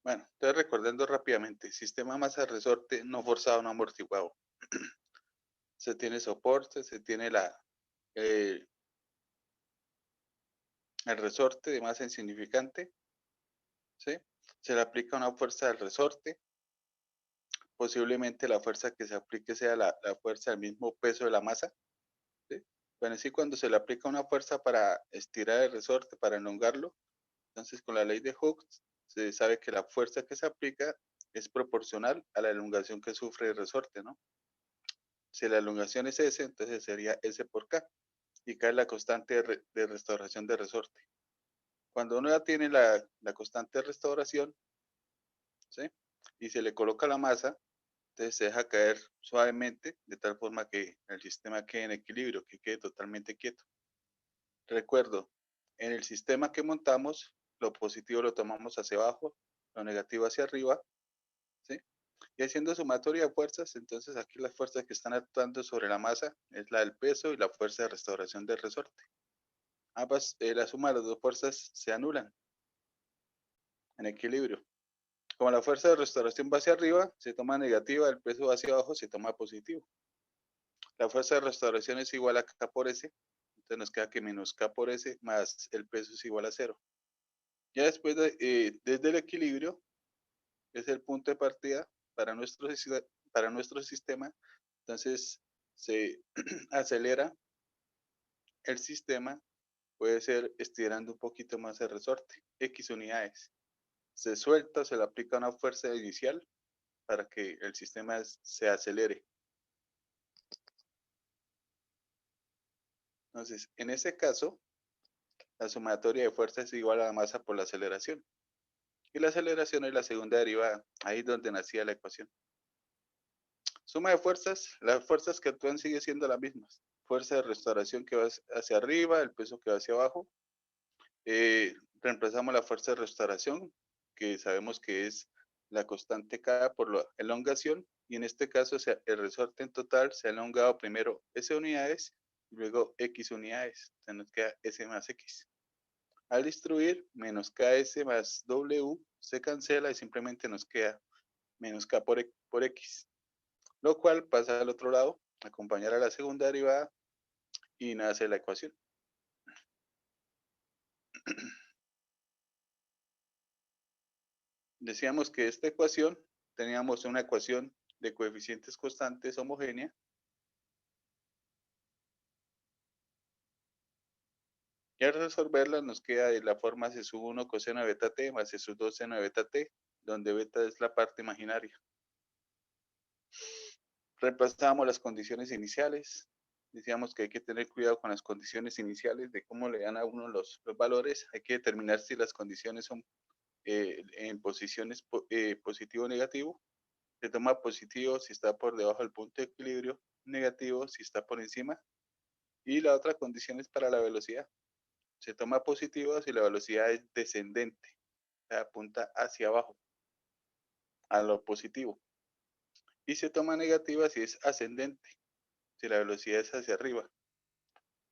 Bueno, entonces recordando rápidamente, sistema masa-resorte no forzado, no amortiguado. Se tiene soporte, se tiene eh, el resorte de masa insignificante, ¿sí? Se le aplica una fuerza del resorte, posiblemente la fuerza que se aplique sea la fuerza del mismo peso de la masa, ¿sí? Bueno, sí, cuando se le aplica una fuerza para estirar el resorte, para elongarlo, entonces con la ley de Hooke se sabe que la fuerza que se aplica es proporcional a la elongación que sufre el resorte, ¿no? Si la elongación es S, entonces sería S por K, y K es la constante de restauración de resorte. Cuando uno ya tiene la constante de restauración, ¿sí? Y se le coloca la masa, entonces se deja caer suavemente, de tal forma que el sistema quede en equilibrio, que quede totalmente quieto. Recuerdo, en el sistema que montamos, lo positivo lo tomamos hacia abajo, lo negativo hacia arriba, ¿sí? Y haciendo sumatoria de fuerzas, entonces aquí las fuerzas que están actuando sobre la masa es la del peso y la fuerza de restauración del resorte. Ambas, la suma de las dos fuerzas se anulan en equilibrio. Como la fuerza de restauración va hacia arriba, se toma negativa, el peso va hacia abajo, se toma positivo. La fuerza de restauración es igual a K por S, entonces nos queda que menos K por S más el peso es igual a cero. Ya después, desde el equilibrio, es el punto de partida para nuestro sistema, entonces se acelera el sistema, puede ser estirando un poquito más el resorte, X unidades. Se suelta, se le aplica una fuerza inicial para que el sistema se acelere. Entonces, en ese caso, la sumatoria de fuerzas es igual a la masa por la aceleración. Y la aceleración es la segunda derivada, ahí es donde nacía la ecuación. Suma de fuerzas, las fuerzas que actúan siguen siendo las mismas. Fuerza de restauración que va hacia arriba, el peso que va hacia abajo. Reemplazamos la fuerza de restauración, que sabemos que es la constante K por la elongación, y en este caso el resorte en total se ha elongado primero S unidades y luego X unidades. Entonces nos queda S más X. Al distribuir, menos KS más W se cancela y simplemente nos queda menos K por X, lo cual pasa al otro lado, acompañar a la segunda derivada y nace la ecuación. Decíamos que esta ecuación, teníamos una ecuación de coeficientes constantes homogénea, y al resolverla nos queda de la forma C sub 1 coseno de beta t más C sub 2 seno de beta t, donde beta es la parte imaginaria. Reemplazamos las condiciones iniciales, decíamos que hay que tener cuidado con las condiciones iniciales de cómo le dan a uno los valores, hay que determinar si las condiciones son en posiciones positivo o negativo. Se toma positivo si está por debajo del punto de equilibrio, negativo si está por encima. Y la otra condición es para la velocidad. Se toma positivo si la velocidad es descendente, o sea, apunta hacia abajo, a lo positivo. Y se toma negativa si es ascendente, si la velocidad es hacia arriba,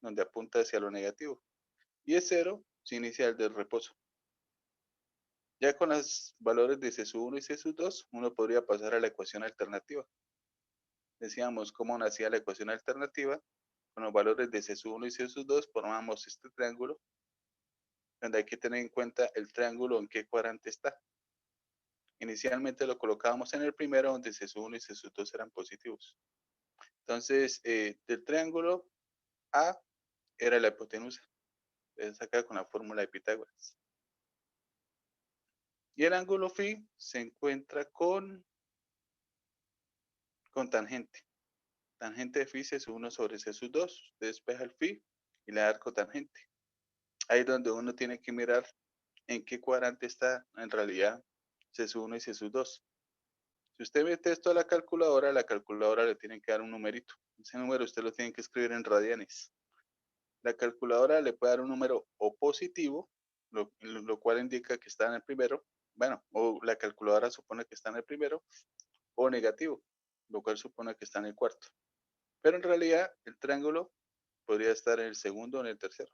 donde apunta hacia lo negativo. Y es cero si inicia el del reposo. Ya con los valores de C 1 y C 2, uno podría pasar a la ecuación alternativa. Decíamos cómo nacía la ecuación alternativa. Con los valores de C 1 y C 2 formamos este triángulo, donde hay que tener en cuenta el triángulo en qué cuadrante está. Inicialmente lo colocábamos en el primero, donde C 1 y C 2 eran positivos. Entonces, del triángulo A era la hipotenusa. Es acá con la fórmula de Pitágoras. Y el ángulo phi se encuentra con tangente. Tangente de phi es 1 sobre C 2. Usted despeja el phi y le da cotangente. Ahí es donde uno tiene que mirar en qué cuadrante está en realidad C 1 y C 2. Si usted mete esto a la calculadora le tiene que dar un numerito. Ese número usted lo tiene que escribir en radianes. La calculadora le puede dar un número o positivo, lo cual indica que está en el primero, bueno, o la calculadora supone que está en el primero, o negativo, lo cual supone que está en el cuarto. Pero en realidad el triángulo podría estar en el segundo o en el tercero.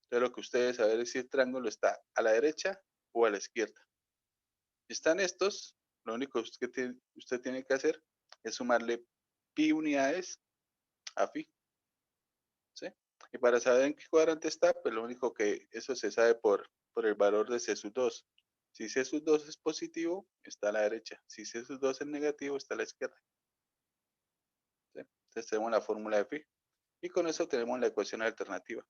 Entonces lo que usted debe saber es si el triángulo está a la derecha o a la izquierda. Están estos, lo único que usted tiene que hacer es sumarle pi unidades a phi, ¿sí? Y para saber en qué cuadrante está, pues lo único que eso se sabe por el valor de C sub 2. Si C sub 2 es positivo, está a la derecha. Si C sub 2 es negativo, está a la izquierda, ¿sí? Entonces tenemos la fórmula de phi. Y con eso tenemos la ecuación alternativa.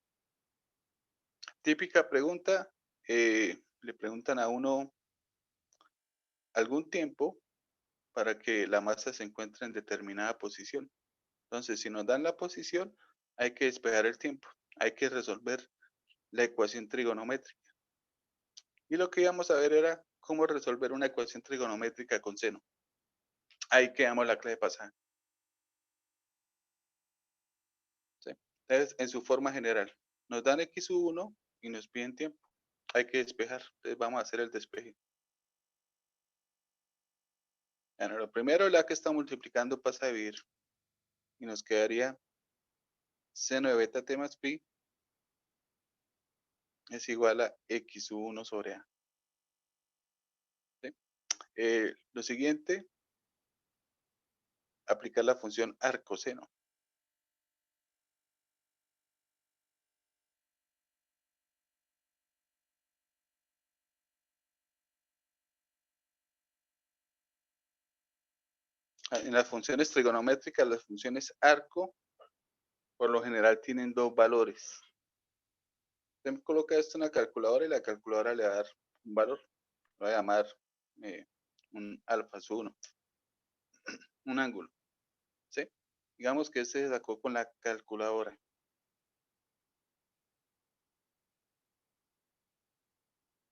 Típica pregunta, le preguntan a uno algún tiempo para que la masa se encuentre en determinada posición. Entonces, si nos dan la posición, hay que despejar el tiempo. Hay que resolver la ecuación trigonométrica. Y lo que íbamos a ver era cómo resolver una ecuación trigonométrica con seno. Ahí quedamos la clase pasada, ¿sí? Entonces, en su forma general, nos dan x1 y nos piden tiempo. Hay que despejar. Entonces, vamos a hacer el despeje. Bueno, lo primero, la que está multiplicando pasa a dividir. Y nos quedaría seno de beta t más pi es igual a x1 sobre a. ¿Sí? Lo siguiente, aplicar la función arcoseno. En las funciones trigonométricas, las funciones arco, por lo general tienen dos valores. Usted coloca esto en la calculadora y la calculadora le va a dar un valor. Lo voy a llamar un alfa sub 1, un ángulo. ¿Sí? Digamos que este se sacó con la calculadora.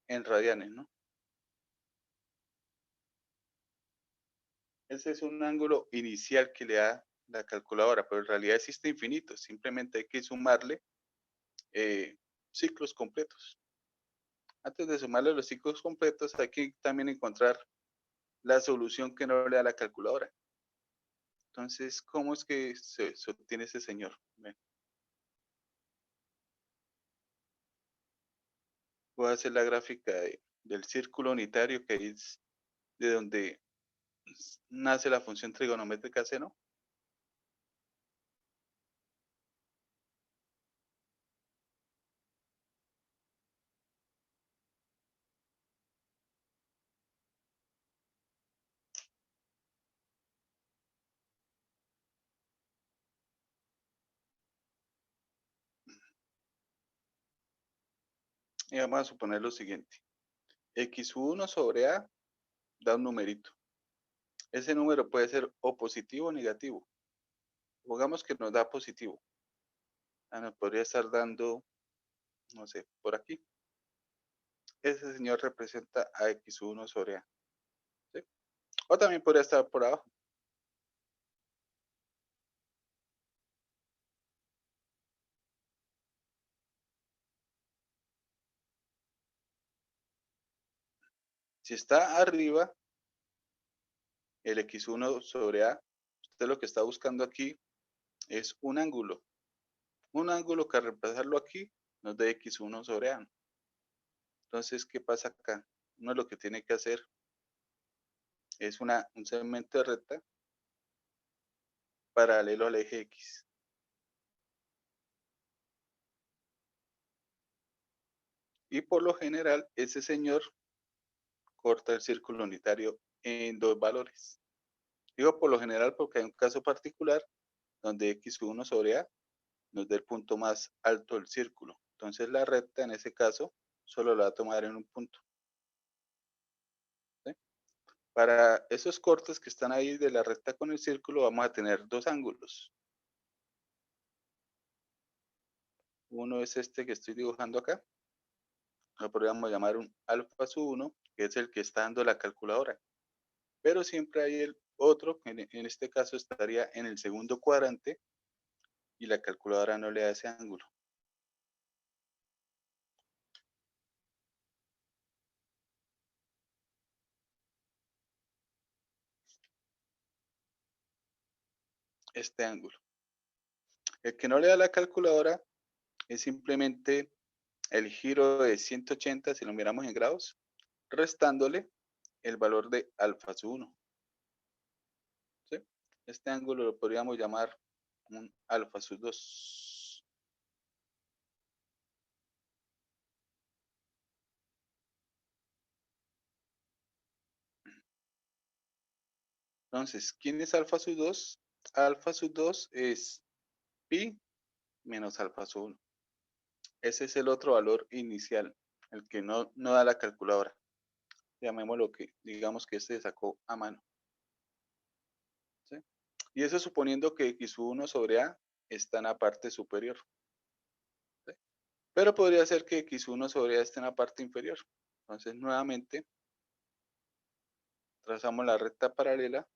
En radianes, ¿no? Ese es un ángulo inicial que le da la calculadora, pero en realidad existe infinito. Simplemente hay que sumarle eh, ciclos completos. Antes de sumarle los ciclos completos, hay que también encontrar la solución que no le da la calculadora. Entonces, ¿cómo es que se obtiene ese señor? Bueno, voy a hacer la gráfica del círculo unitario, que es de donde nace la función trigonométrica seno. Y vamos a suponer lo siguiente. X1 sobre A da un numerito. Ese número puede ser o positivo o negativo. Pongamos que nos da positivo. Nos podría estar dando, no sé, por aquí. Ese señor representa a X1 sobre A. ¿Sí? O también podría estar por abajo. Si está arriba, el X1 sobre A, usted lo que está buscando aquí es un ángulo. Un ángulo que al reemplazarlo aquí nos dé X1 sobre A. Entonces, ¿qué pasa acá? Uno lo que tiene que hacer es un segmento de recta paralelo al eje X. Y por lo general, ese señor corta el círculo unitario en dos valores. Digo por lo general porque hay un caso particular donde X1 sobre A nos dé el punto más alto del círculo. Entonces la recta en ese caso solo la va a tomar en un punto. ¿Sí? Para esos cortes que están ahí de la recta con el círculo vamos a tener dos ángulos. Uno es este que estoy dibujando acá. Lo podríamos llamar un alfa sub 1, que es el que está dando la calculadora. Pero siempre hay el otro, que en este caso estaría en el segundo cuadrante y la calculadora no le da ese ángulo. Este ángulo. El que no le da la calculadora es simplemente el giro de 180, si lo miramos en grados, restándole el valor de alfa sub 1. ¿Sí? Este ángulo lo podríamos llamar un alfa sub 2. Entonces, ¿quién es alfa sub 2? Alfa sub 2 es pi menos alfa sub 1. Ese es el otro valor inicial, el que no da la calculadora. Llamémoslo que, digamos que este sacó a mano. ¿Sí? Y eso suponiendo que x1 sobre a está en la parte superior. ¿Sí? Pero podría ser que x1 sobre a esté en la parte inferior. Entonces, nuevamente, trazamos la recta paralela,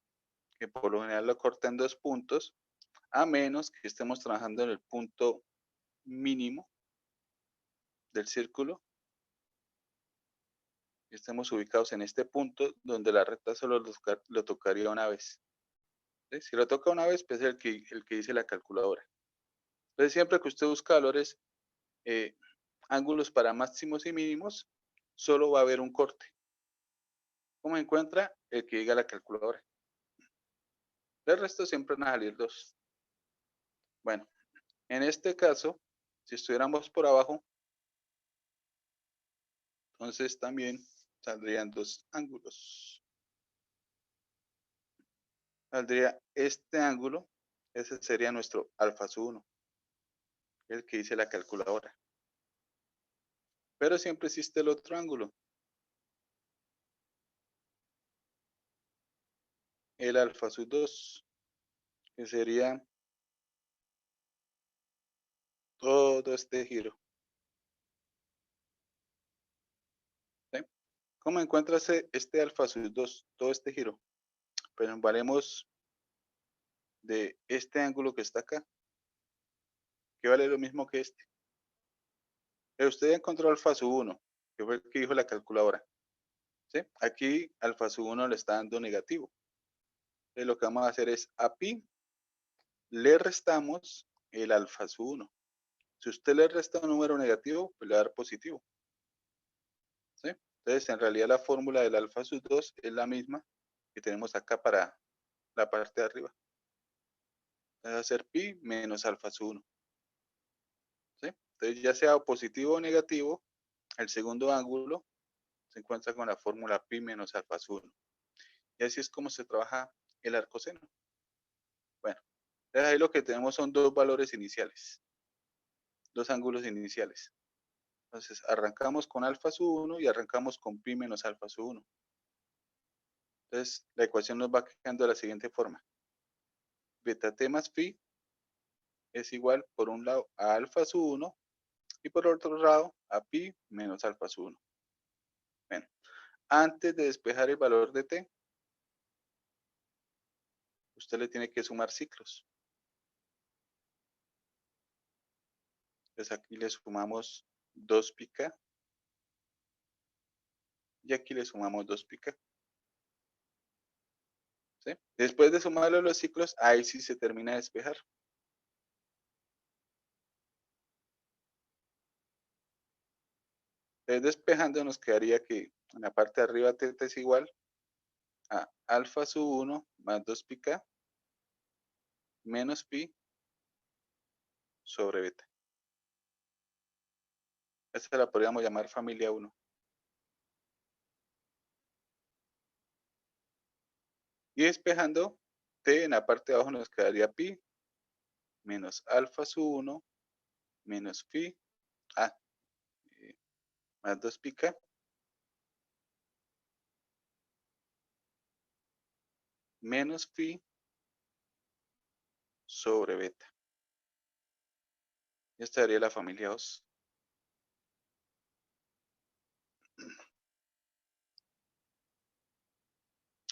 que por lo general lo corta en 2 puntos, a menos que estemos trabajando en el punto mínimo del círculo. Y estemos ubicados en este punto donde la recta solo lo tocaría una vez. ¿Sí? Si lo toca una vez, pues es el que dice la calculadora. Entonces, siempre que usted busca valores, ángulos para máximos y mínimos, solo va a haber un corte. ¿Cómo encuentra? El que diga la calculadora. El resto siempre van a salir 2. Bueno, en este caso, si estuviéramos por abajo, entonces también saldrían 2 ángulos. Saldría este ángulo, ese sería nuestro alfa sub 1, el que dice la calculadora. Pero siempre existe el otro ángulo, el alfa sub 2, que sería todo este giro. ¿Sí? ¿Cómo encuentras este alfa sub 2, todo este giro? Pues nos valemos de este ángulo que está acá, que vale lo mismo que este. Usted encontró alfa sub 1, que fue el que dijo la calculadora. ¿Sí? Aquí alfa sub 1 le está dando negativo. Entonces lo que vamos a hacer es a pi le restamos el alfa sub 1. Si usted le resta un número negativo, pues le va a dar positivo. ¿Sí? Entonces, en realidad la fórmula del alfa sub 2 es la misma que tenemos acá para la parte de arriba. Va a ser pi menos alfa sub 1. ¿Sí? Entonces, ya sea positivo o negativo, el segundo ángulo se encuentra con la fórmula pi menos alfa sub 1. Y así es como se trabaja el arcoseno. Bueno, ahí lo que tenemos son 2 valores iniciales, 2 ángulos iniciales. Entonces, arrancamos con alfa sub 1 y arrancamos con pi menos alfa sub 1. Entonces, la ecuación nos va quedando de la siguiente forma. Beta t más phi es igual, por un lado, a alfa sub 1 y por otro lado, a pi menos alfa sub 1. Bueno, antes de despejar el valor de t, usted le tiene que sumar ciclos. Entonces, aquí le sumamos 2 pi k y aquí le sumamos 2 pi k. ¿Sí? Después de sumarle los ciclos, ahí sí se termina de despejar. Entonces, despejando nos quedaría que en la parte de arriba t es igual a alfa sub 1 más 2 pi k menos pi sobre beta. Esta la podríamos llamar familia 1. Y despejando t en la parte de abajo nos quedaría pi menos alfa sub 1 menos phi más 2 pi k menos phi sobre beta. Esta sería la familia 2.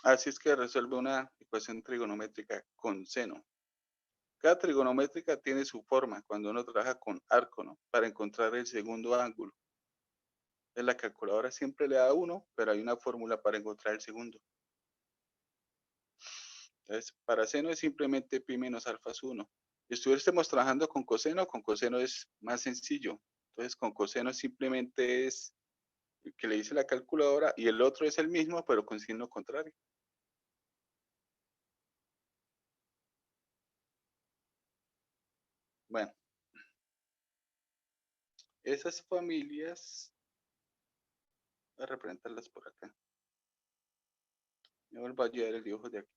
Así es que resuelve una ecuación trigonométrica con seno. Cada trigonométrica tiene su forma cuando uno trabaja con arco, ¿no? Para encontrar el segundo ángulo. En la calculadora siempre le da 1, pero hay una fórmula para encontrar el segundo. Entonces, para seno es simplemente pi menos alfa sub 1. Si estuviésemos trabajando con coseno es más sencillo. Entonces, con coseno simplemente es que le dice la calculadora, y el otro es el mismo, pero con signo contrario. Bueno, esas familias, voy a representarlas por acá. Me vuelvo a llevar el dibujo de aquí.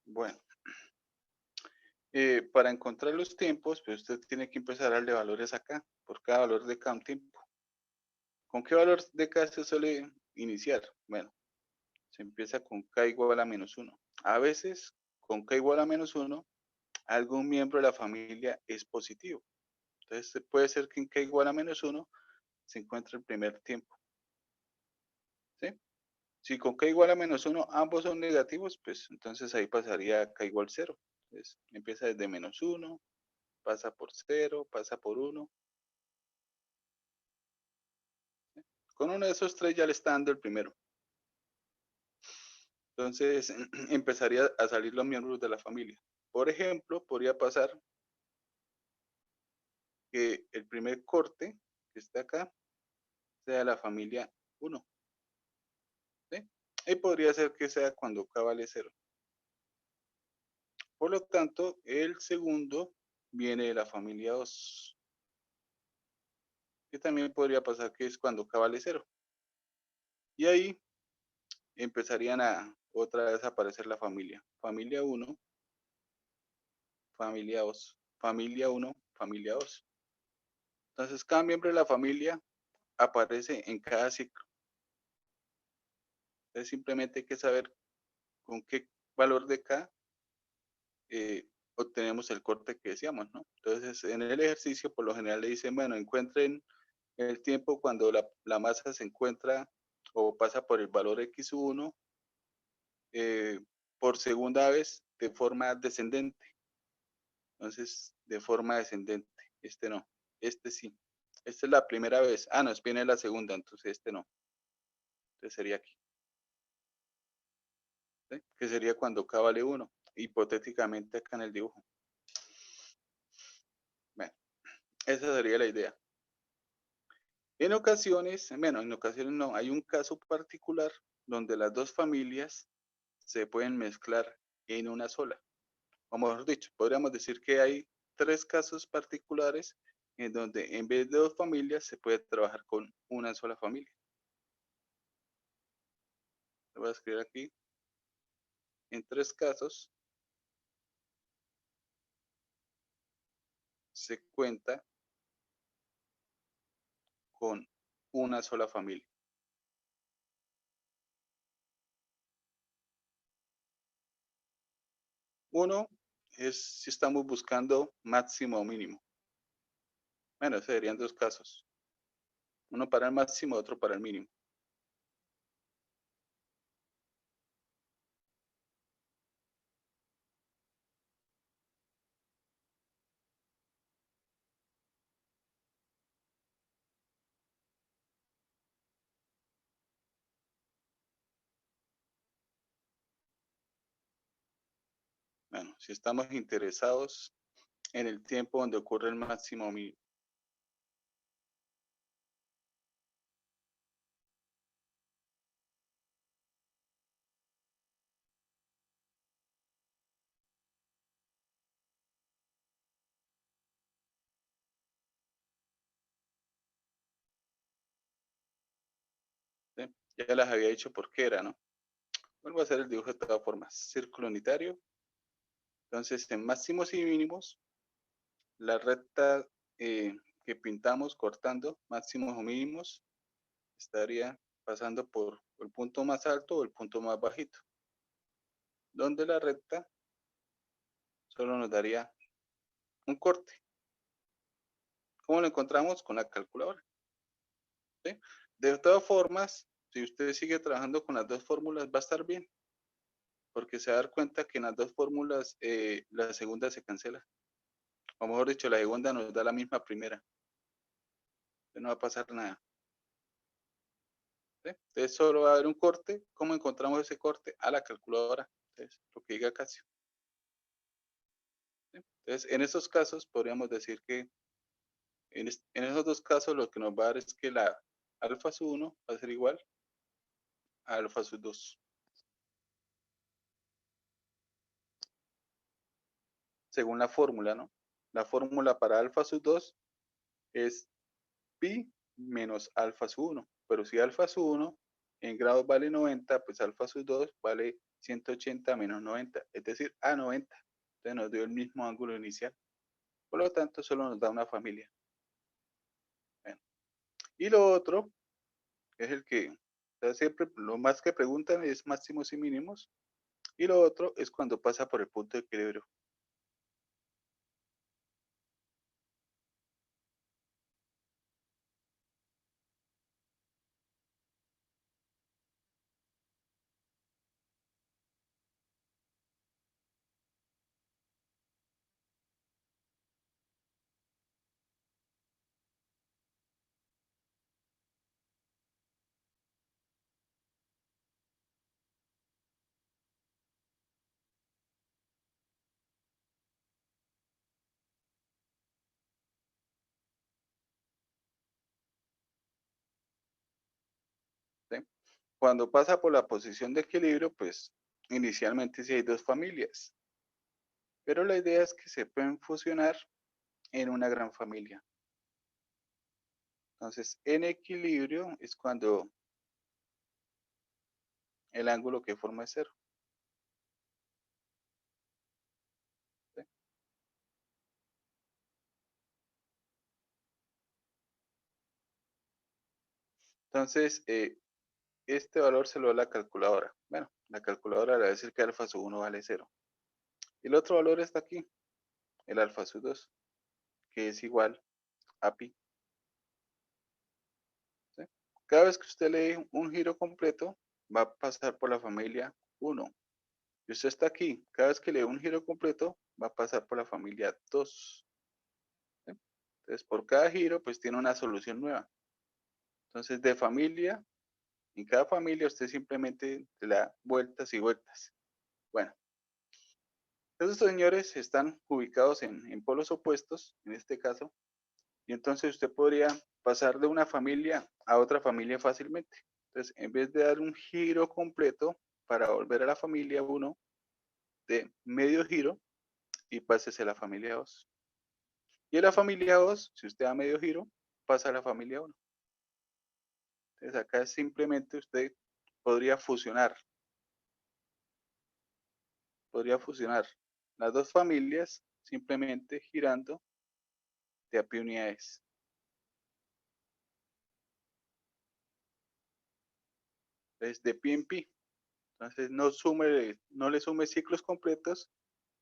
Bueno, para encontrar los tiempos, pues usted tiene que empezar a darle valores acá, por cada valor de cada tiempo. ¿Con qué valor de K se suele iniciar? Bueno, se empieza con K igual a -1. A veces, con K igual a -1, algún miembro de la familia es positivo. Entonces, puede ser que en K igual a -1 se encuentre el primer tiempo. ¿Sí? Si con K igual a -1 ambos son negativos, pues entonces ahí pasaría a K igual 0. Entonces, empieza desde -1, pasa por 0, pasa por 1. Con uno de esos tres ya le está dando el primero. Entonces empezaría a salir los miembros de la familia. Por ejemplo, podría pasar que el primer corte que está acá sea la familia 1. ¿Sí? Y podría ser que sea cuando K vale 0. Por lo tanto, el segundo viene de la familia 2. Que también podría pasar que es cuando K vale 0. Y ahí empezarían a otra vez a aparecer la familia. Familia 1, familia 2, familia 1, familia 2. Entonces, cada miembro de la familia aparece en cada ciclo. Entonces, simplemente hay que saber con qué valor de K obtenemos el corte que decíamos, ¿no? Entonces, en el ejercicio, por lo general le dicen, bueno, encuentren el tiempo cuando la masa se encuentra o pasa por el valor x1 por segunda vez de forma descendente. Entonces, de forma descendente. Este no. Este sí. Esta es la primera vez. Ah, no, viene la segunda, entonces este no. Entonces sería aquí. ¿Sí? Que sería cuando K vale 1. Hipotéticamente acá en el dibujo. Bueno, esa sería la idea. En ocasiones, bueno, en ocasiones no, hay un caso particular donde las dos familias se pueden mezclar en una sola. O mejor dicho, podríamos decir que hay tres casos particulares en donde en vez de dos familias se puede trabajar con una sola familia. Lo voy a escribir aquí. En tres casos se cuenta con una sola familia. Uno es si estamos buscando máximo o mínimo. Bueno, serían dos casos. Uno para el máximo, otro para el mínimo. Bueno, si estamos interesados en el tiempo donde ocurre el máximo o mínimo. Ya las había dicho por qué era, ¿no? Vuelvo a hacer el dibujo de todas formas. Círculo unitario. Entonces, en máximos y mínimos, la recta que pintamos cortando, máximos o mínimos, estaría pasando por el punto más alto o el punto más bajito, donde la recta solo nos daría un corte. ¿Cómo lo encontramos? Con la calculadora. ¿Sí? De todas formas, si usted sigue trabajando con las dos fórmulas, va a estar bien, porque se va a dar cuenta que en las dos fórmulas la segunda se cancela. O mejor dicho, la segunda nos da la misma primera. Entonces no va a pasar nada. ¿Sí? Entonces solo va a haber un corte. ¿Cómo encontramos ese corte? A la calculadora. Entonces, lo que diga Casio. ¿Sí? Entonces, en esos casos podríamos decir que en esos dos casos lo que nos va a dar es que la alfa sub 1 va a ser igual a alfa sub 2. Según la fórmula, ¿no? La fórmula para alfa sub 2 es pi menos alfa sub 1. Pero si alfa sub 1 en grados vale 90, pues alfa sub 2 vale 180 menos 90, es decir, a 90. Entonces nos dio el mismo ángulo inicial. Por lo tanto, solo nos da una familia. Bueno. Y lo otro, es el que siempre lo más que preguntan es máximos y mínimos. Y lo otro es cuando pasa por el punto de equilibrio. ¿Sí? Cuando pasa por la posición de equilibrio, pues inicialmente sí hay dos familias. Pero la idea es que se pueden fusionar en una gran familia. Entonces, en equilibrio es cuando el ángulo que forma es cero. ¿Sí? Entonces, este valor se lo da la calculadora. Bueno, la calculadora le va a decir que alfa sub 1 vale cero. Y el otro valor está aquí, el alfa sub 2, que es igual a pi. ¿Sí? Cada vez que usted lee un giro completo, va a pasar por la familia 1. Y usted está aquí, cada vez que lee un giro completo, va a pasar por la familia 2. ¿Sí? Entonces, por cada giro, pues tiene una solución nueva. Entonces, de familia, en cada familia usted simplemente le da vueltas y vueltas. Bueno, estos señores están ubicados en polos opuestos, en este caso, y entonces usted podría pasar de una familia a otra familia fácilmente. Entonces, en vez de dar un giro completo para volver a la familia 1, de medio giro y pásese a la familia 2. Y en la familia 2, si usted da medio giro, pasa a la familia 1. Entonces, acá simplemente usted podría fusionar las dos familias simplemente girando de a pi unidades. Entonces, de pi en pi. Entonces, no le sume ciclos completos,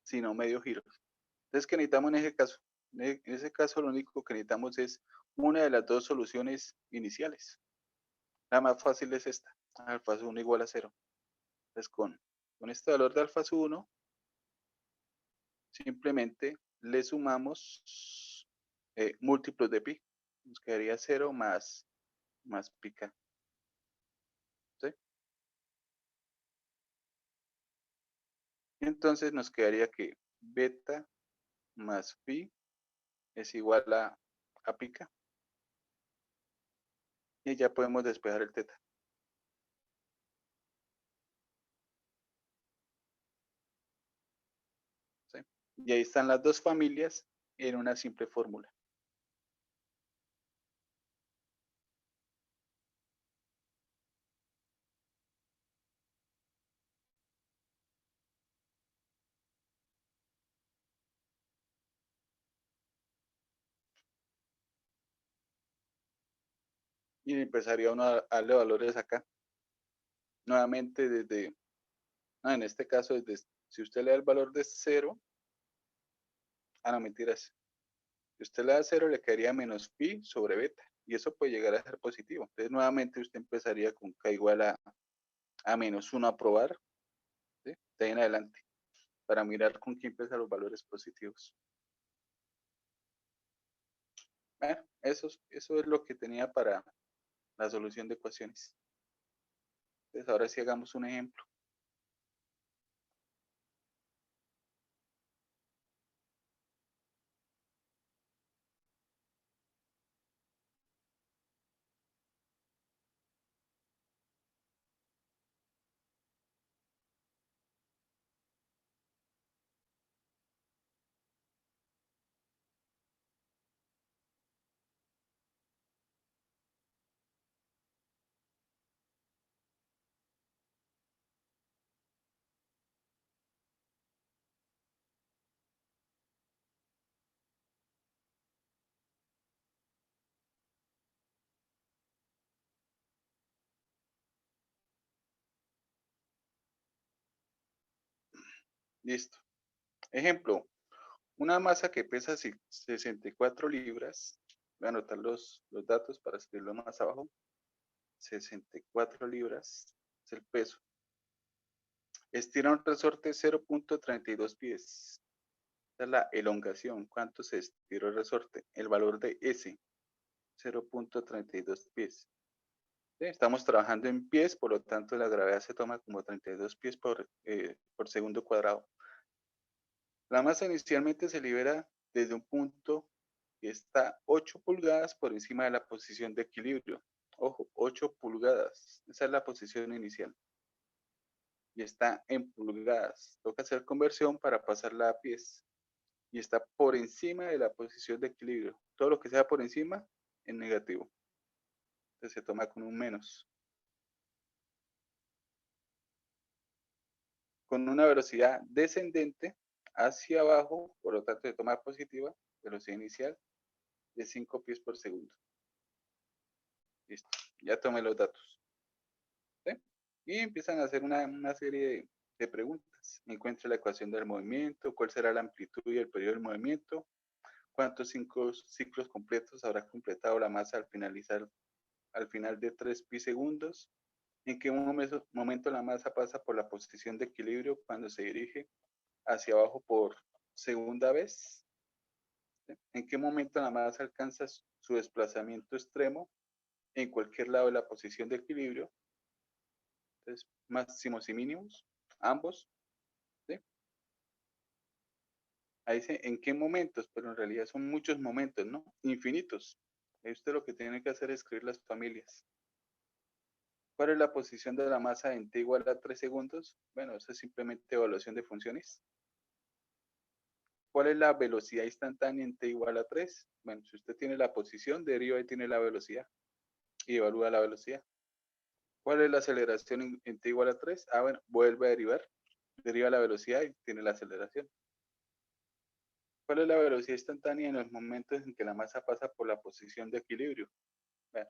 sino medio giros. Entonces, ¿qué necesitamos en ese caso? En ese caso, lo único que necesitamos es una de las dos soluciones iniciales. La más fácil es esta, alfa sub 1 igual a 0. Entonces, con este valor de alfa sub 1, simplemente le sumamos múltiplos de pi. Nos quedaría 0 más pi k. ¿Sí? Entonces nos quedaría que beta más pi es igual a pi k. Y ya podemos despejar el teta. ¿Sí? Y ahí están las dos familias en una simple fórmula. y empezaría uno a darle valores acá. Nuevamente en este caso, si usted le da el valor de 0, no mentiras, si usted le da 0 le quedaría menos pi sobre beta, y eso puede llegar a ser positivo. Entonces nuevamente usted empezaría con k igual a menos 1 a probar, ¿sí? De ahí en adelante, para mirar con qué empiezan los valores positivos. Bueno, eso es lo que tenía para la solución de ecuaciones. Entonces ahora sí hagamos un ejemplo. Listo. Ejemplo, una masa que pesa 64 libras. Voy a anotar los datos para escribirlo más abajo. 64 libras es el peso. Estira un resorte 0.32 pies. Esta es la elongación. ¿Cuánto se estiró el resorte? El valor de S, 0.32 pies. ¿Sí? Estamos trabajando en pies, por lo tanto la gravedad se toma como 32 pies por segundo cuadrado. La masa inicialmente se libera desde un punto que está 8 pulgadas por encima de la posición de equilibrio. Ojo, 8 pulgadas. Esa es la posición inicial. Y está en pulgadas. Toca hacer conversión para pasarla a pies. Y está por encima de la posición de equilibrio. Todo lo que sea por encima es negativo. Entonces se toma con un menos. Con una velocidad descendente hacia abajo, por lo tanto se toma positiva, velocidad inicial de 5 pies por segundo. Listo, ya tomé los datos. ¿Sí? Y empiezan a hacer una serie de preguntas. Encuentre la ecuación del movimiento, cuál será la amplitud y el periodo del movimiento, cuántos ciclos completos habrá completado la masa al final de 3 pi segundos, en qué momento la masa pasa por la posición de equilibrio cuando se dirige hacia abajo por segunda vez, ¿sí? En qué momento la masa alcanza su desplazamiento extremo en cualquier lado de la posición de equilibrio. Entonces, máximos y mínimos, ambos, ¿sí? Ahí dice en qué momentos, pero en realidad son muchos momentos, ¿no? Infinitos. Ahí usted lo que tiene que hacer es escribir las familias. ¿Cuál es la posición de la masa en t igual a 3 segundos? Bueno, eso es simplemente evaluación de funciones. ¿Cuál es la velocidad instantánea en t igual a 3? Bueno, si usted tiene la posición, deriva y tiene la velocidad y evalúa la velocidad. ¿Cuál es la aceleración en t igual a 3? Bueno, vuelve a derivar, deriva la velocidad y tiene la aceleración. ¿Cuál es la velocidad instantánea en los momentos en que la masa pasa por la posición de equilibrio? Bueno,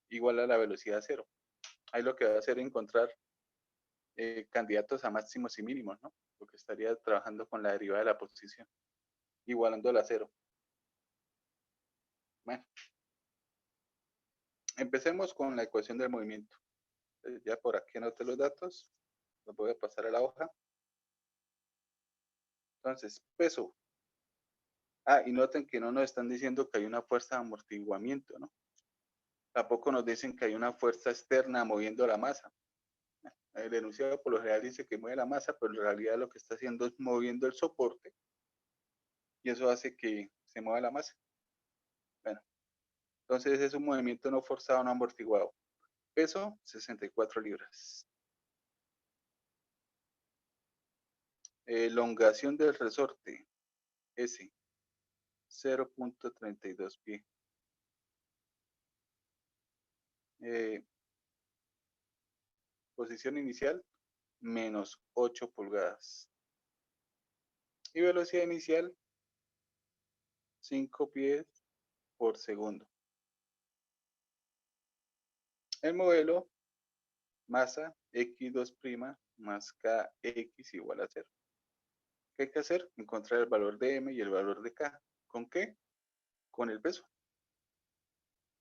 igual a la velocidad cero. Ahí lo que va a hacer es encontrar candidatos a máximos y mínimos, ¿no? Porque estaría trabajando con la derivada de la posición, igualando la cero. Bueno, empecemos con la ecuación del movimiento. Ya por aquí anoté los datos, los voy a pasar a la hoja. Entonces, peso. Y noten que no nos están diciendo que hay una fuerza de amortiguamiento, ¿no? Tampoco nos dicen que hay una fuerza externa moviendo la masa. El enunciado por lo general dice que mueve la masa, pero en realidad lo que está haciendo es moviendo el soporte y eso hace que se mueva la masa. Bueno, entonces es un movimiento no forzado, no amortiguado. Peso, 64 libras. Elongación del resorte, S, 0.32 pie. Posición inicial, menos 8 pulgadas. Y velocidad inicial, 5 pies por segundo. El modelo masa x2' más kx igual a 0. ¿Qué hay que hacer? Encontrar el valor de m y el valor de k. ¿Con qué? Con el peso.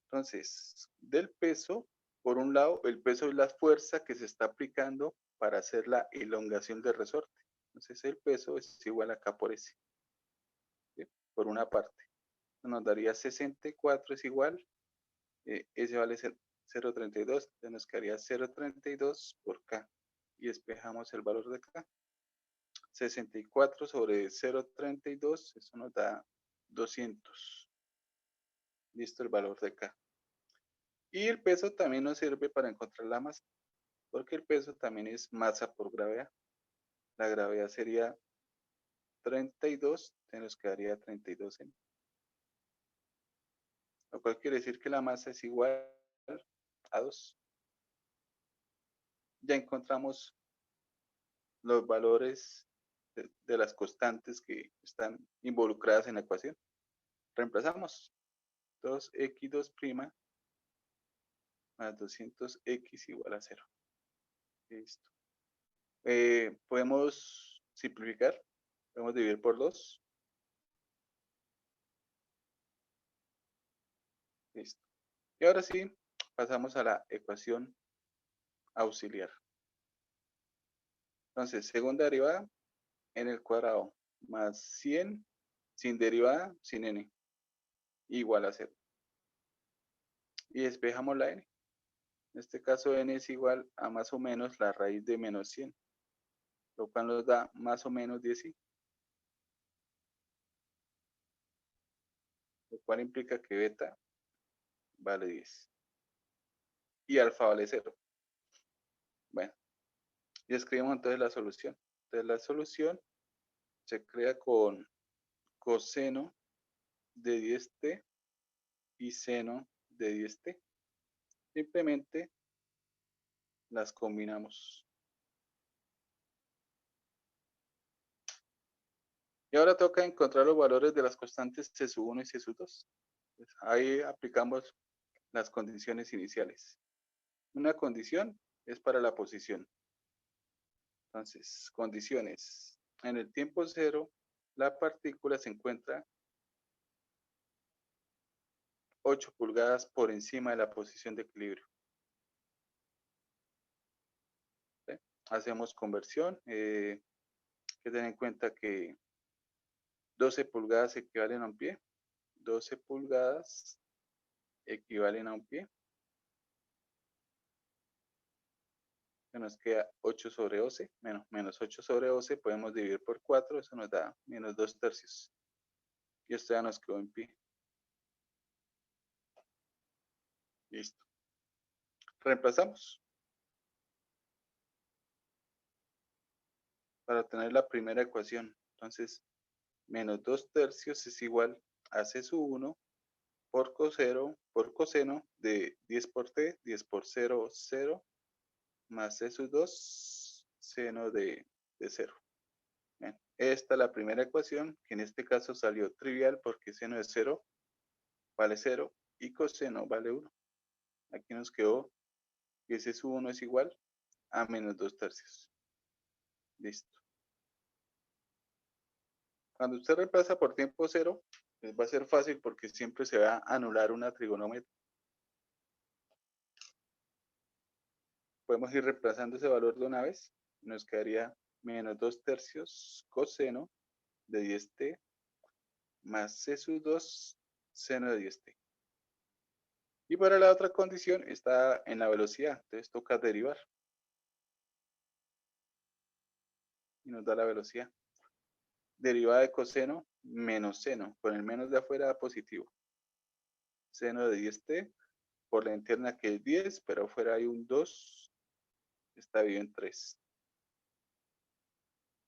Entonces, del peso, por un lado, el peso es la fuerza que se está aplicando para hacer la elongación del resorte. Entonces, el peso es igual a K por S, ¿sí? Por una parte. Nos daría 64 es igual, S vale 0,32, entonces nos quedaría 0,32 por K. Y despejamos el valor de K. 64 sobre 0,32, eso nos da 200. Listo el valor de K. Y el peso también nos sirve para encontrar la masa, porque el peso también es masa por gravedad. La gravedad sería 32, entonces nos quedaría 32 en. Lo cual quiere decir que la masa es igual a 2. Ya encontramos los valores de las constantes que están involucradas en la ecuación. Reemplazamos 2x2' más 200x igual a 0. Listo. Podemos simplificar. Podemos dividir por 2. Listo. Y ahora sí, pasamos a la ecuación auxiliar. Entonces, segunda derivada en el cuadrado más 100 sin derivada, sin n, igual a 0. Y despejamos la n. En este caso, n es igual a más o menos la raíz de menos 100, lo cual nos da más o menos 10, lo cual implica que beta vale 10 y alfa vale 0. Bueno, y escribimos entonces la solución. Entonces la solución se crea con coseno de 10t y seno de 10t. Simplemente las combinamos. Y ahora toca encontrar los valores de las constantes C1 y C2. Ahí aplicamos las condiciones iniciales. Una condición es para la posición. Entonces, condiciones. En el tiempo cero, la partícula se encuentra 8 pulgadas por encima de la posición de equilibrio. ¿Sí? Hacemos conversión. Hay que tener en cuenta que 12 pulgadas equivalen a un pie. 12 pulgadas equivalen a un pie. Nos queda 8 sobre 12, menos 8 sobre 12, podemos dividir por 4, eso nos da menos 2 tercios. Y esto ya nos quedó en pie. Listo. Reemplazamos. Para obtener la primera ecuación. Entonces, menos 2 tercios es igual a C sub 1 por coseno de 10 por t, 10 por 0, 0, más C sub 2, seno de 0. Bien, esta es la primera ecuación, que en este caso salió trivial porque seno de 0 vale 0 y coseno vale 1. Aquí nos quedó que C sub 1 es igual a menos 2 tercios. Listo. Cuando usted reemplaza por tiempo cero, pues va a ser fácil porque siempre se va a anular una trigonometría. Podemos ir reemplazando ese valor de una vez. Nos quedaría menos 2 tercios coseno de 10t más c sub 2 seno de 10t. Y para la otra condición está en la velocidad. Entonces toca derivar. Y nos da la velocidad. Derivada de coseno menos seno. Con el menos de afuera da positivo. Seno de 10t por la interna que es 10, pero afuera hay un 2. Está dividido en 3.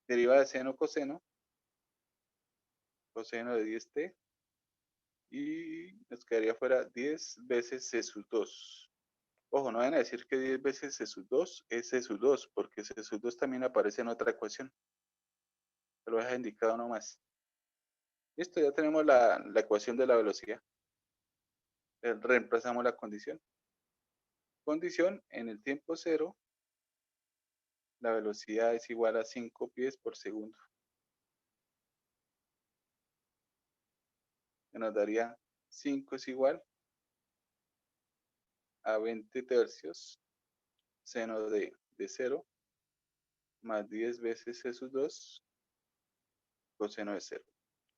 Derivada de seno coseno. Coseno de 10t. Y nos quedaría fuera 10 veces C sub 2. Ojo, no van a decir que 10 veces C sub 2 es C sub 2, porque C sub 2 también aparece en otra ecuación. Se lo deja indicado nomás. Listo, ya tenemos la ecuación de la velocidad. Reemplazamos la condición. Condición, en el tiempo cero, la velocidad es igual a 5 pies por segundo. Que nos daría 5 es igual a 20 tercios seno de 0 más 10 veces C sub 2 coseno de 0.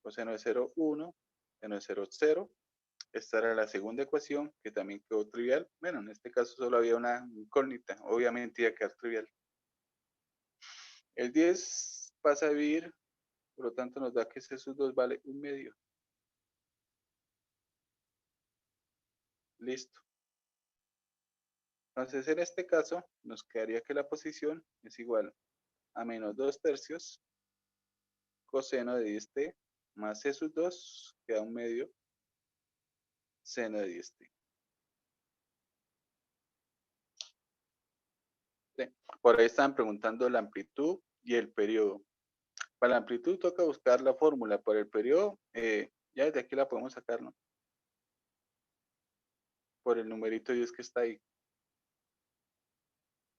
Coseno de 0, 1, seno de 0, 0. Esta era la segunda ecuación que también quedó trivial. Bueno, en este caso solo había una incógnita. Obviamente iba a quedar trivial. El 10 pasa a dividir, por lo tanto nos da que C sub 2 vale 1 medio. Listo. Entonces en este caso nos quedaría que la posición es igual a menos 2 tercios coseno de 10t más C sub 2 queda 1 medio seno de 10t. ¿Sí? Por ahí estaban preguntando la amplitud y el periodo. Para la amplitud toca buscar la fórmula. Por el periodo, ya desde aquí la podemos sacar, ¿no? Por el numerito 10 que está ahí.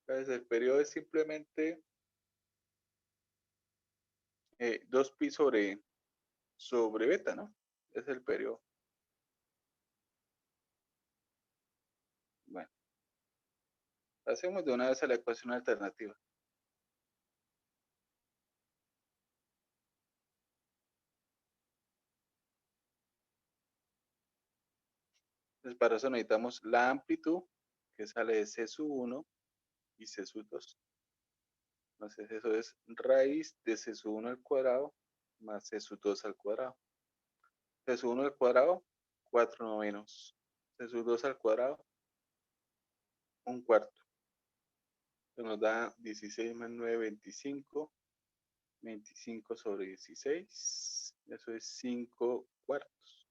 Entonces el periodo es simplemente 2pi sobre beta, ¿no? Es el periodo. Bueno, hacemos de una vez a la ecuación alternativa. Entonces para eso necesitamos la amplitud, que sale de C sub 1 y C sub 2. Entonces eso es raíz de C sub 1 al cuadrado más C sub 2 al cuadrado. C sub 1 al cuadrado, 4 novenos. C sub 2 al cuadrado, un cuarto. Esto nos da 16 más 9, 25. 25 sobre 16. Eso es 5 cuartos.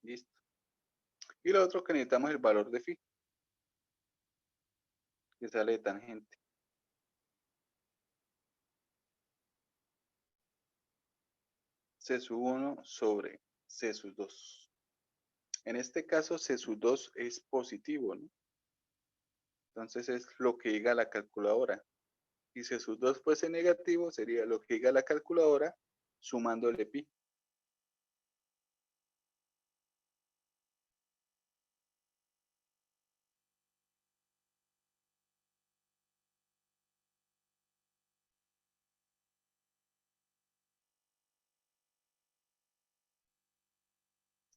Listo. Y lo otro que necesitamos es el valor de phi, que sale de tangente. C sub 1 sobre C sub 2. En este caso, C sub 2 es positivo, ¿no? Entonces es lo que diga la calculadora. Y C sub 2 fuese negativo, sería lo que diga la calculadora sumándole pi.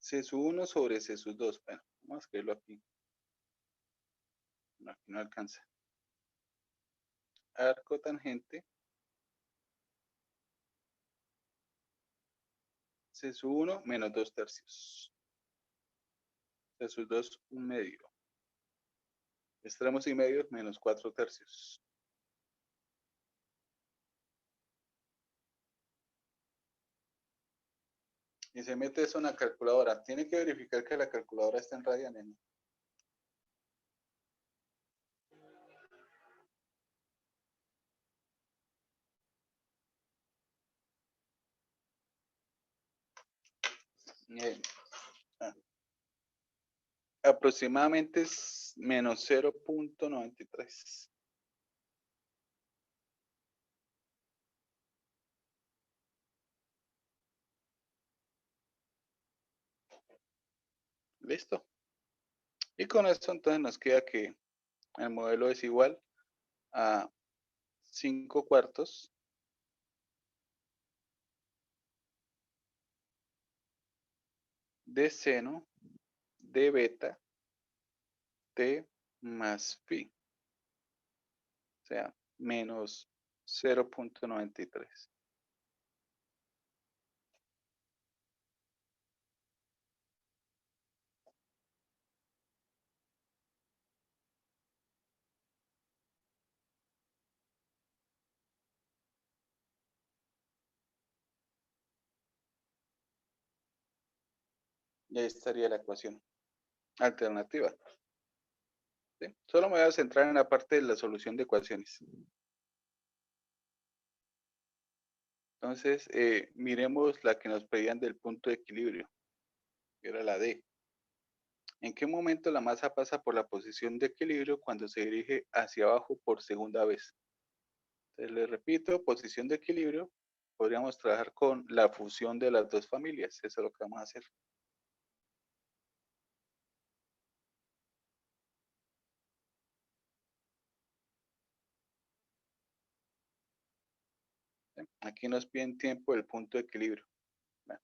C sub 1 sobre C sub 2. Bueno, vamos a escribirlo aquí. No, aquí no alcanza. Arco tangente. C sub 1 menos 2 tercios. C sub 2, 1 medio. Extremos y medios menos 4 tercios. Y se mete eso en la calculadora. Tiene que verificar que la calculadora está en radianes, ¿no? Ah, aproximadamente es menos 0.93. Listo. Y con esto entonces nos queda que el modelo es igual a 5 cuartos de seno de beta t más phi. O sea, menos 0.93. Y ahí estaría la ecuación alternativa. ¿Sí? Solo me voy a centrar en la parte de la solución de ecuaciones. Entonces, miremos la que nos pedían del punto de equilibrio, que era la D. ¿En qué momento la masa pasa por la posición de equilibrio cuando se dirige hacia abajo por segunda vez? Entonces, le repito, posición de equilibrio, podríamos trabajar con la fusión de las dos familias. Eso es lo que vamos a hacer. ¿Sí? Aquí nos piden tiempo del punto de equilibrio. Bueno,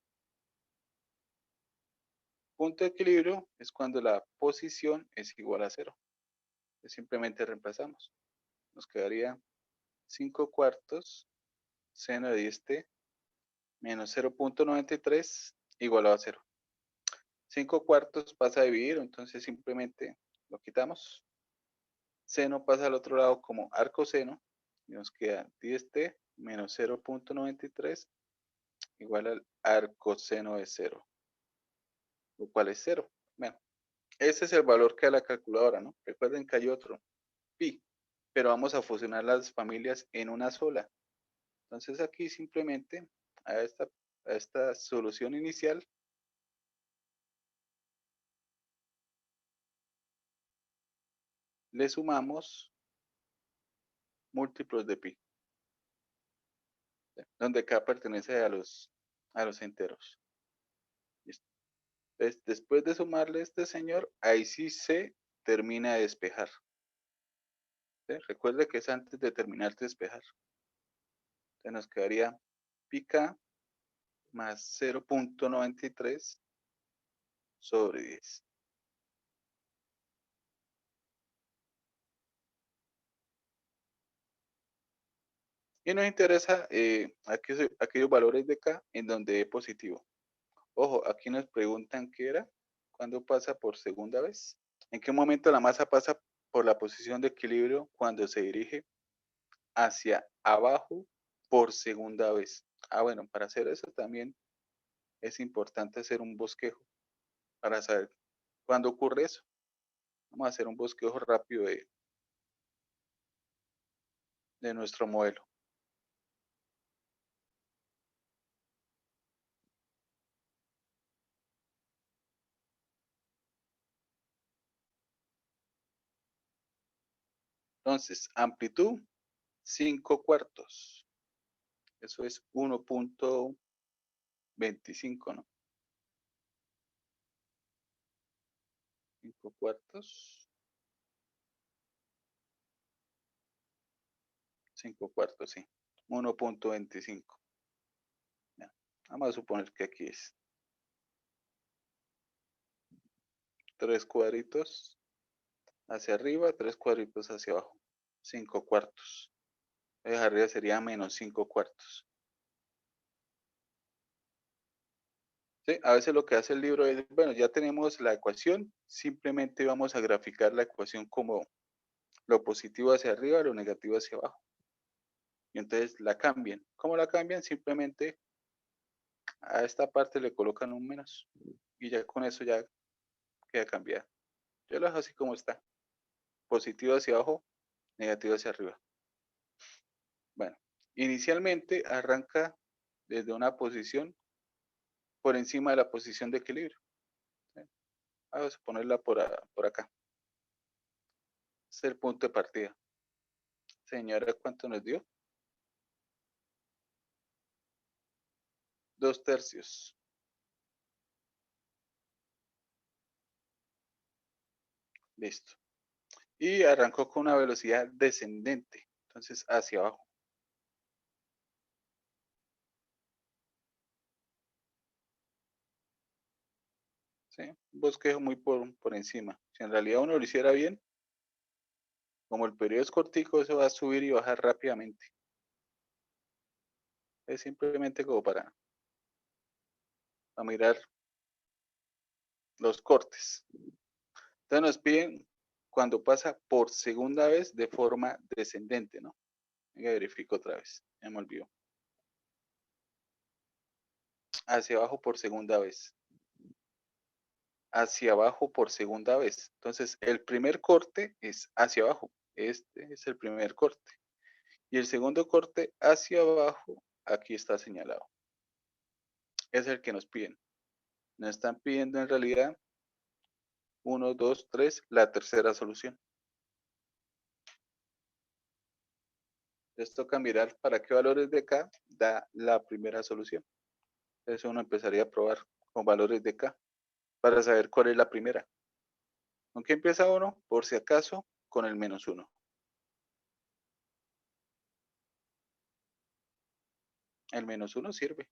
punto de equilibrio es cuando la posición es igual a cero. Entonces, simplemente reemplazamos. Nos quedaría 5 cuartos seno de 10t menos 0.93 igualado a cero. 5 cuartos pasa a dividir, entonces simplemente lo quitamos. Seno pasa al otro lado como arcoseno y nos queda 10t menos 0.93 igual al arcoseno de cero, lo cual es cero. Bueno, ese es el valor que da la calculadora, ¿no? Recuerden que hay otro, pi, pero vamos a fusionar las familias en una sola. Entonces aquí simplemente a esta solución inicial le sumamos múltiplos de pi, donde K pertenece a los enteros. ¿Listo? Entonces, después de sumarle este señor, ahí sí se termina de despejar. ¿Sí? Recuerde que es antes de terminar de despejar. Entonces nos quedaría pi K más 0.93 sobre 10. Y nos interesa aquellos valores de K en donde es positivo. Ojo, aquí nos preguntan qué era, cuándo pasa por segunda vez. ¿En qué momento la masa pasa por la posición de equilibrio cuando se dirige hacia abajo por segunda vez? Ah, bueno, para hacer eso también es importante hacer un bosquejo para saber cuándo ocurre eso. Vamos a hacer un bosquejo rápido de nuestro modelo. Entonces, amplitud 5 cuartos. Eso es 1.25, ¿no? 5 cuartos. 5 cuartos, sí. 1.25. Vamos a suponer que aquí es 3 cuadritos hacia arriba, 3 cuadritos hacia abajo. 5 cuartos. Entonces arriba sería menos 5 cuartos. ¿Sí? A veces lo que hace el libro es, bueno, ya tenemos la ecuación, simplemente vamos a graficar la ecuación como lo positivo hacia arriba, lo negativo hacia abajo. Y entonces la cambian. ¿Cómo la cambian? Simplemente a esta parte le colocan un menos. Y ya con eso ya queda cambiada. Yo lo dejo así como está. Positivo hacia abajo, negativo hacia arriba. Bueno, inicialmente arranca desde una posición por encima de la posición de equilibrio. ¿Sí? Vamos a ponerla por acá. Este es el punto de partida. Señora, ¿cuánto nos dio? 2/3. Listo. Y arrancó con una velocidad descendente. Entonces, hacia abajo. ¿Sí? Un bosquejo muy por encima. Si en realidad uno lo hiciera bien, como el periodo es cortico, eso va a subir y bajar rápidamente. Es simplemente como para mirar los cortes. Entonces nos piden cuando pasa por segunda vez de forma descendente, ¿no? Venga, verifico otra vez. Ya me olvidó. Hacia abajo por segunda vez. Hacia abajo por segunda vez. Entonces, el primer corte es hacia abajo. Este es el primer corte. Y el segundo corte hacia abajo, aquí está señalado. Es el que nos piden. Nos están pidiendo en realidad 1, 2, 3, la tercera solución. Esto toca mirar para qué valores de K da la primera solución. Entonces uno empezaría a probar con valores de K para saber cuál es la primera. ¿Con qué empieza uno? Por si acaso, con el -1. El -1 sirve.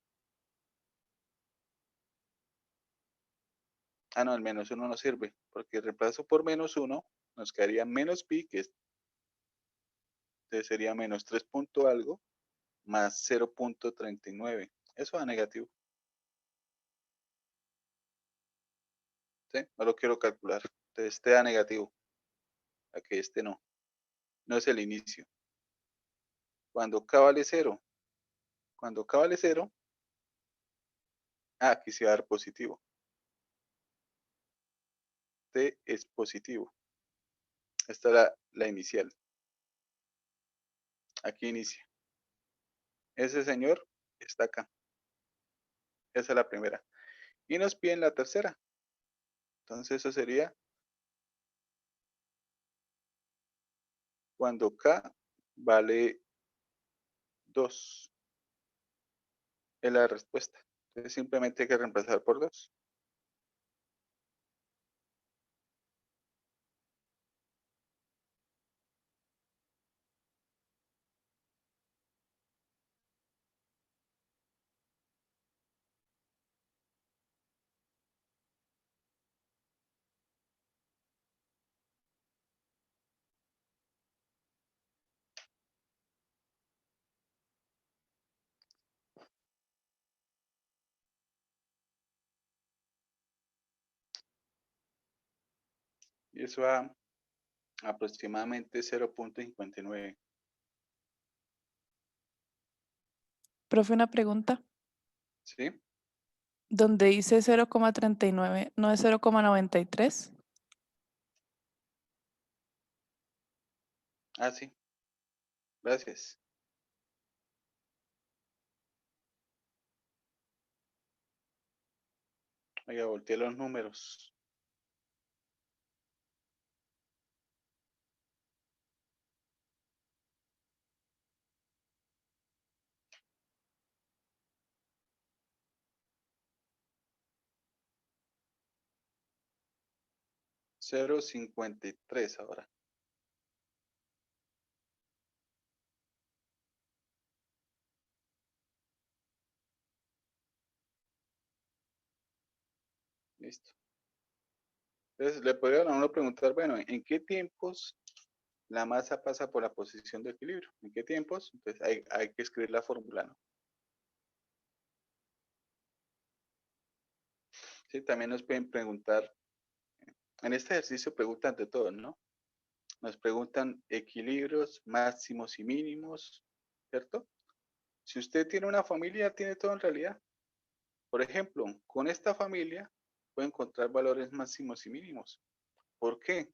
Ah, no, el -1 no sirve, porque reemplazo por -1, nos quedaría menos pi, que sería menos 3 punto algo, más 0.39. Eso da negativo. ¿Sí? No lo quiero calcular. Entonces este da negativo. Aquí este no. No es el inicio. Cuando K vale 0. Cuando K vale 0, aquí se va a dar positivo. T es positivo. Esta es la inicial. Aquí inicia. Ese señor está acá. Esa es la primera. Y nos piden la tercera. Entonces eso sería cuando K vale 2. Es la respuesta. Entonces simplemente hay que reemplazar por 2. Y eso da aproximadamente 0.59. Profe, una pregunta. ¿Sí? Donde dice 0,39, ¿no es 0,93? Ah, sí. Gracias. Oiga, volteé los números. $0.53 ahora. Listo. Entonces le podrían a uno preguntar, bueno, ¿en qué tiempos la masa pasa por la posición de equilibrio? ¿En qué tiempos? Entonces hay que escribir la fórmula, ¿no? Sí, también nos pueden preguntar, en este ejercicio preguntan de todo, ¿no? Nos preguntan equilibrios máximos y mínimos, ¿cierto? Si usted tiene una familia, tiene todo en realidad. Por ejemplo, con esta familia puede encontrar valores máximos y mínimos. ¿Por qué?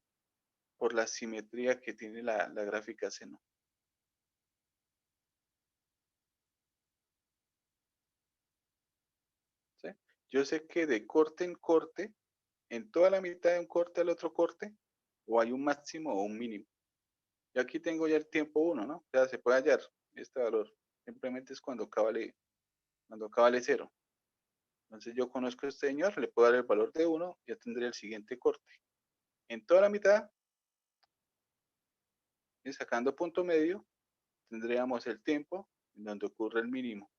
Por la simetría que tiene la gráfica seno. ¿Sí? Yo sé que de corte en corte, en toda la mitad de un corte al otro corte, o hay un máximo o un mínimo. Y aquí tengo ya el tiempo 1, ¿no? O sea, se puede hallar este valor. Simplemente es cuando K vale 0. Entonces yo conozco a este señor, le puedo dar el valor de 1, ya tendría el siguiente corte. En toda la mitad, y sacando punto medio, tendríamos el tiempo en donde ocurre el mínimo.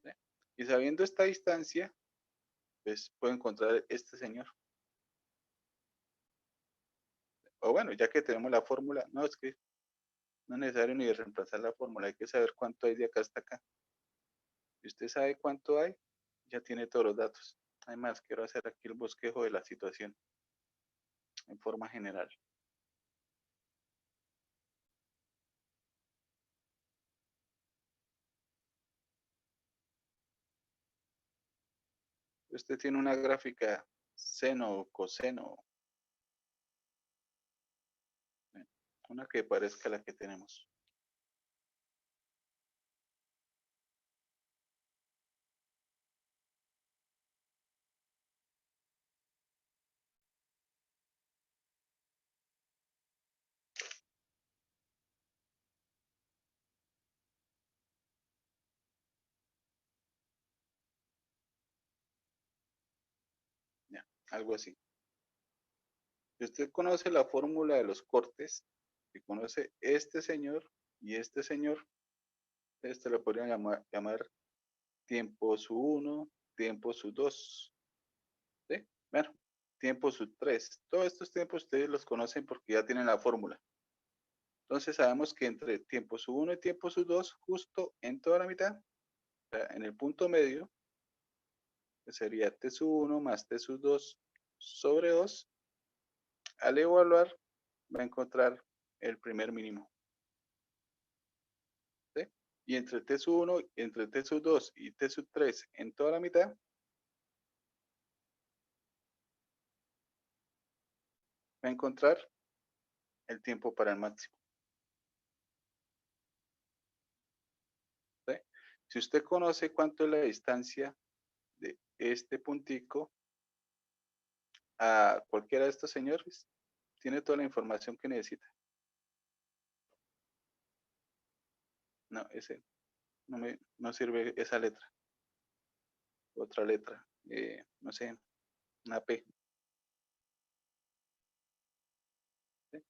¿Sí? Y sabiendo esta distancia, pues puedo encontrar este señor. O bueno, ya que tenemos la fórmula, no, es que no es necesario ni reemplazar la fórmula, hay que saber cuánto hay de acá hasta acá. Si usted sabe cuánto hay, ya tiene todos los datos. Además, quiero hacer aquí el bosquejo de la situación en forma general. Usted tiene una gráfica seno o coseno, una que parezca la que tenemos. algo así. Si usted conoce la fórmula de los cortes, si conoce este señor y este señor, este lo podrían llamar tiempo su 1, tiempo su 2, ¿sí? Bueno, tiempo su 3. Todos estos tiempos ustedes los conocen porque ya tienen la fórmula. Entonces sabemos que entre tiempo su 1 y tiempo su 2, justo en toda la mitad, o sea, en el punto medio, que sería t sub 1 más t sub 2 sobre 2, al evaluar va a encontrar el primer mínimo. ¿Sí? Y entre t sub 1, entre t sub 2 y t sub 3 en toda la mitad, va a encontrar el tiempo para el máximo. ¿Sí? Si usted conoce cuánto es la distancia de este puntico a cualquiera de estos señores, tiene toda la información que necesita. No, ese no sirve esa letra. Otra letra, no sé, una P. ¿Sí?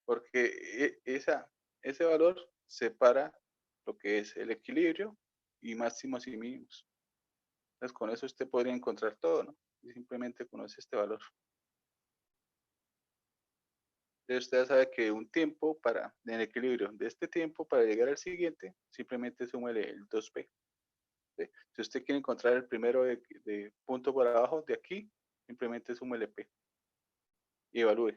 Porque ese valor separa lo que es el equilibrio y máximos y mínimos. Entonces con eso usted podría encontrar todo, ¿no? Y simplemente conoce este valor. Entonces usted ya sabe que un tiempo en el equilibrio de este tiempo para llegar al siguiente, simplemente súmele el 2P. ¿Sí? Si usted quiere encontrar el primero de punto por abajo de aquí, simplemente súmele P y evalúe.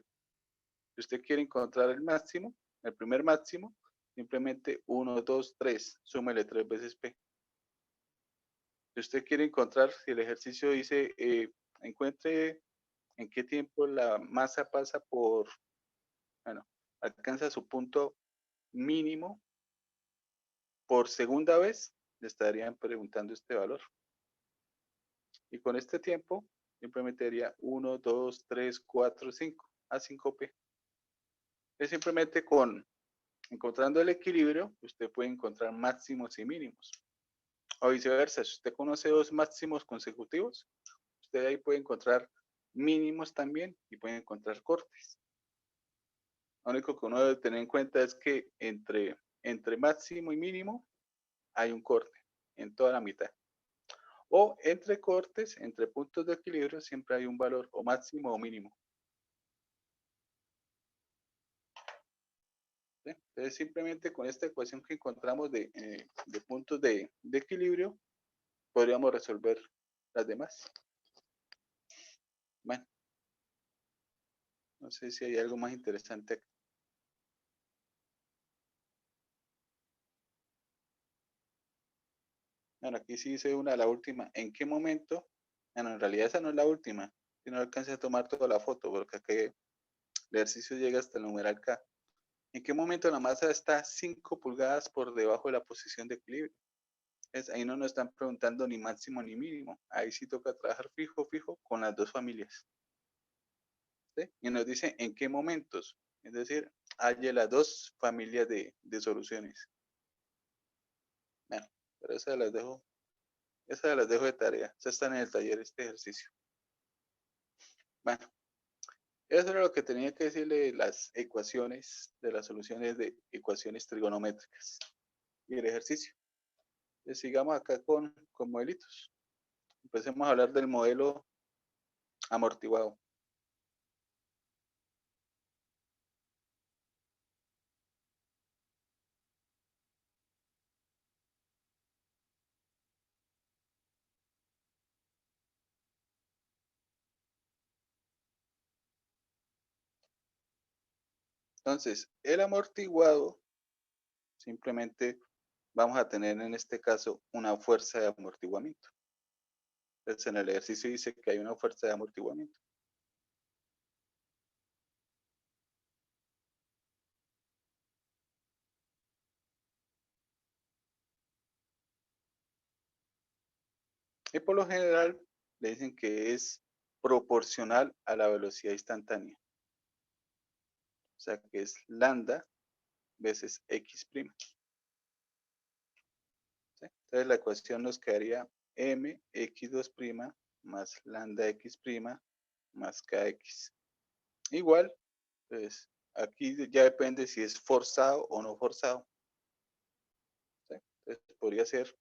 Si usted quiere encontrar el máximo, el primer máximo, simplemente 1, 2, 3, súmele 3 veces P. Si usted quiere encontrar, si el ejercicio dice, encuentre en qué tiempo la masa pasa bueno, alcanza su punto mínimo por segunda vez, le estarían preguntando este valor. Y con este tiempo, simplemente haría 1, 2, 3, 4, 5, a 5P. Es simplemente encontrando el equilibrio, usted puede encontrar máximos y mínimos. O viceversa, si usted conoce dos máximos consecutivos, usted ahí puede encontrar mínimos también y puede encontrar cortes. Lo único que uno debe tener en cuenta es que entre máximo y mínimo hay un corte en toda la mitad. O entre cortes, entre puntos de equilibrio, siempre hay un valor o máximo o mínimo. ¿Sí? Entonces, simplemente con esta ecuación que encontramos de puntos de equilibrio, podríamos resolver las demás. Bueno, no sé si hay algo más interesante aquí. Bueno, aquí sí dice la última. ¿En qué momento? Bueno, en realidad esa no es la última. Si no alcancé a tomar toda la foto, porque aquí el ejercicio llega hasta el numeral K. ¿En qué momento la masa está 5 pulgadas por debajo de la posición de equilibrio? Ahí no nos están preguntando ni máximo ni mínimo. Ahí sí toca trabajar fijo con las dos familias. ¿Sí? Y nos dice en qué momentos. Es decir, hay las dos familias de soluciones. Bueno, pero esas las dejo de tarea. Esas están en el taller, este ejercicio. Bueno, eso era lo que tenía que decirle las ecuaciones de las soluciones de ecuaciones trigonométricas y el ejercicio. Entonces, sigamos acá con modelitos. Empecemos a hablar del modelo amortiguado. Entonces, el amortiguado, simplemente vamos a tener en este caso una fuerza de amortiguamiento. Entonces, en el ejercicio dice que hay una fuerza de amortiguamiento. Y por lo general le dicen que es proporcional a la velocidad instantánea. O sea que es lambda veces x'. ¿Sí? Entonces la ecuación nos quedaría m x2' más lambda x' más kx. Igual, pues aquí ya depende si es forzado o no forzado. ¿Sí? Entonces podría ser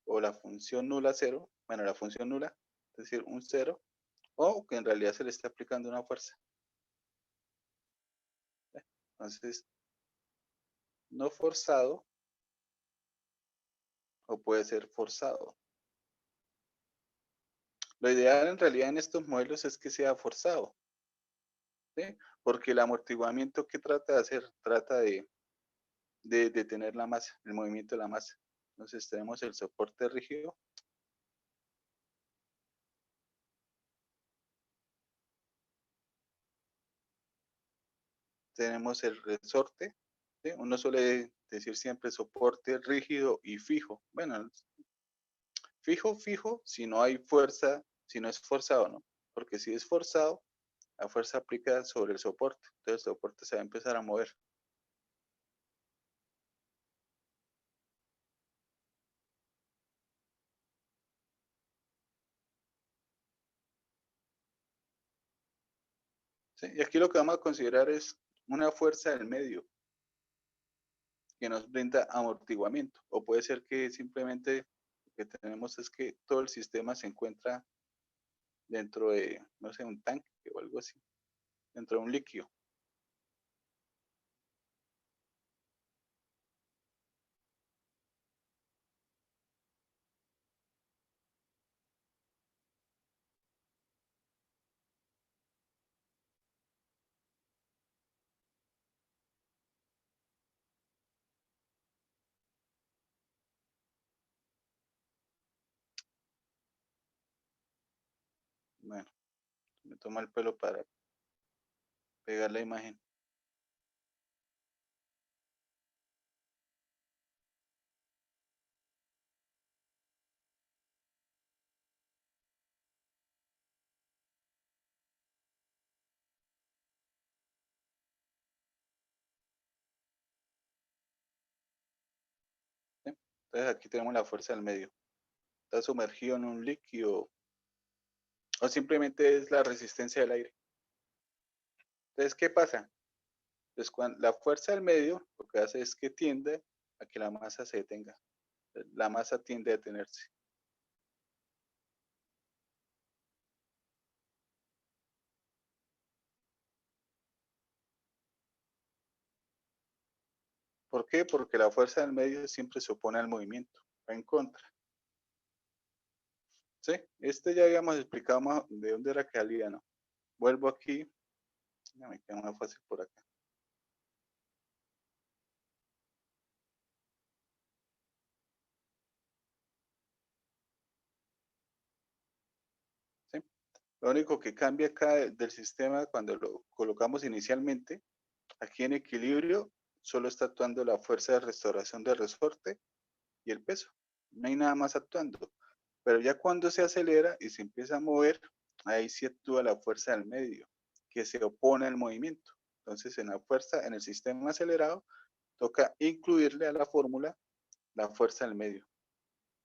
o la función nula 0, bueno, la función nula, es decir, un 0, o que en realidad se le está aplicando una fuerza. Entonces, no forzado o puede ser forzado. Lo ideal en realidad en estos modelos es que sea forzado, ¿sí? Porque el amortiguamiento que trata de hacer, trata de detener la masa, el movimiento de la masa. Entonces tenemos el soporte rígido. Tenemos el resorte, ¿sí? Uno suele decir siempre soporte rígido y fijo. Bueno, fijo, si no hay fuerza, si no es forzado, ¿no? Porque si es forzado, la fuerza aplica sobre el soporte. Entonces el soporte se va a empezar a mover. ¿Sí? Y aquí lo que vamos a considerar es una fuerza del medio que nos brinda amortiguamiento. O puede ser que simplemente lo que tenemos es que todo el sistema se encuentra dentro de, no sé, un tanque o algo así, dentro de un líquido. Bueno, me toma el pelo para pegar la imagen. ¿Sí? Entonces aquí tenemos la fuerza del medio. Está sumergido en un líquido o simplemente es la resistencia del aire. Entonces, ¿qué pasa? Pues cuando la fuerza del medio lo que hace es que tiende a que la masa se detenga. La masa tiende a detenerse. ¿Por qué? Porque la fuerza del medio siempre se opone al movimiento, va en contra. ¿Sí? Este ya habíamos explicado más de dónde era que salía, ¿no? Vuelvo aquí, ya me queda más fácil por acá. ¿Sí? Lo único que cambia acá del sistema cuando lo colocamos inicialmente, aquí en equilibrio, solo está actuando la fuerza de restauración del resorte y el peso. No hay nada más actuando. Pero ya cuando se acelera y se empieza a mover, ahí sí actúa la fuerza del medio, que se opone al movimiento. Entonces, en la fuerza, en el sistema acelerado, toca incluirle a la fórmula la fuerza del medio,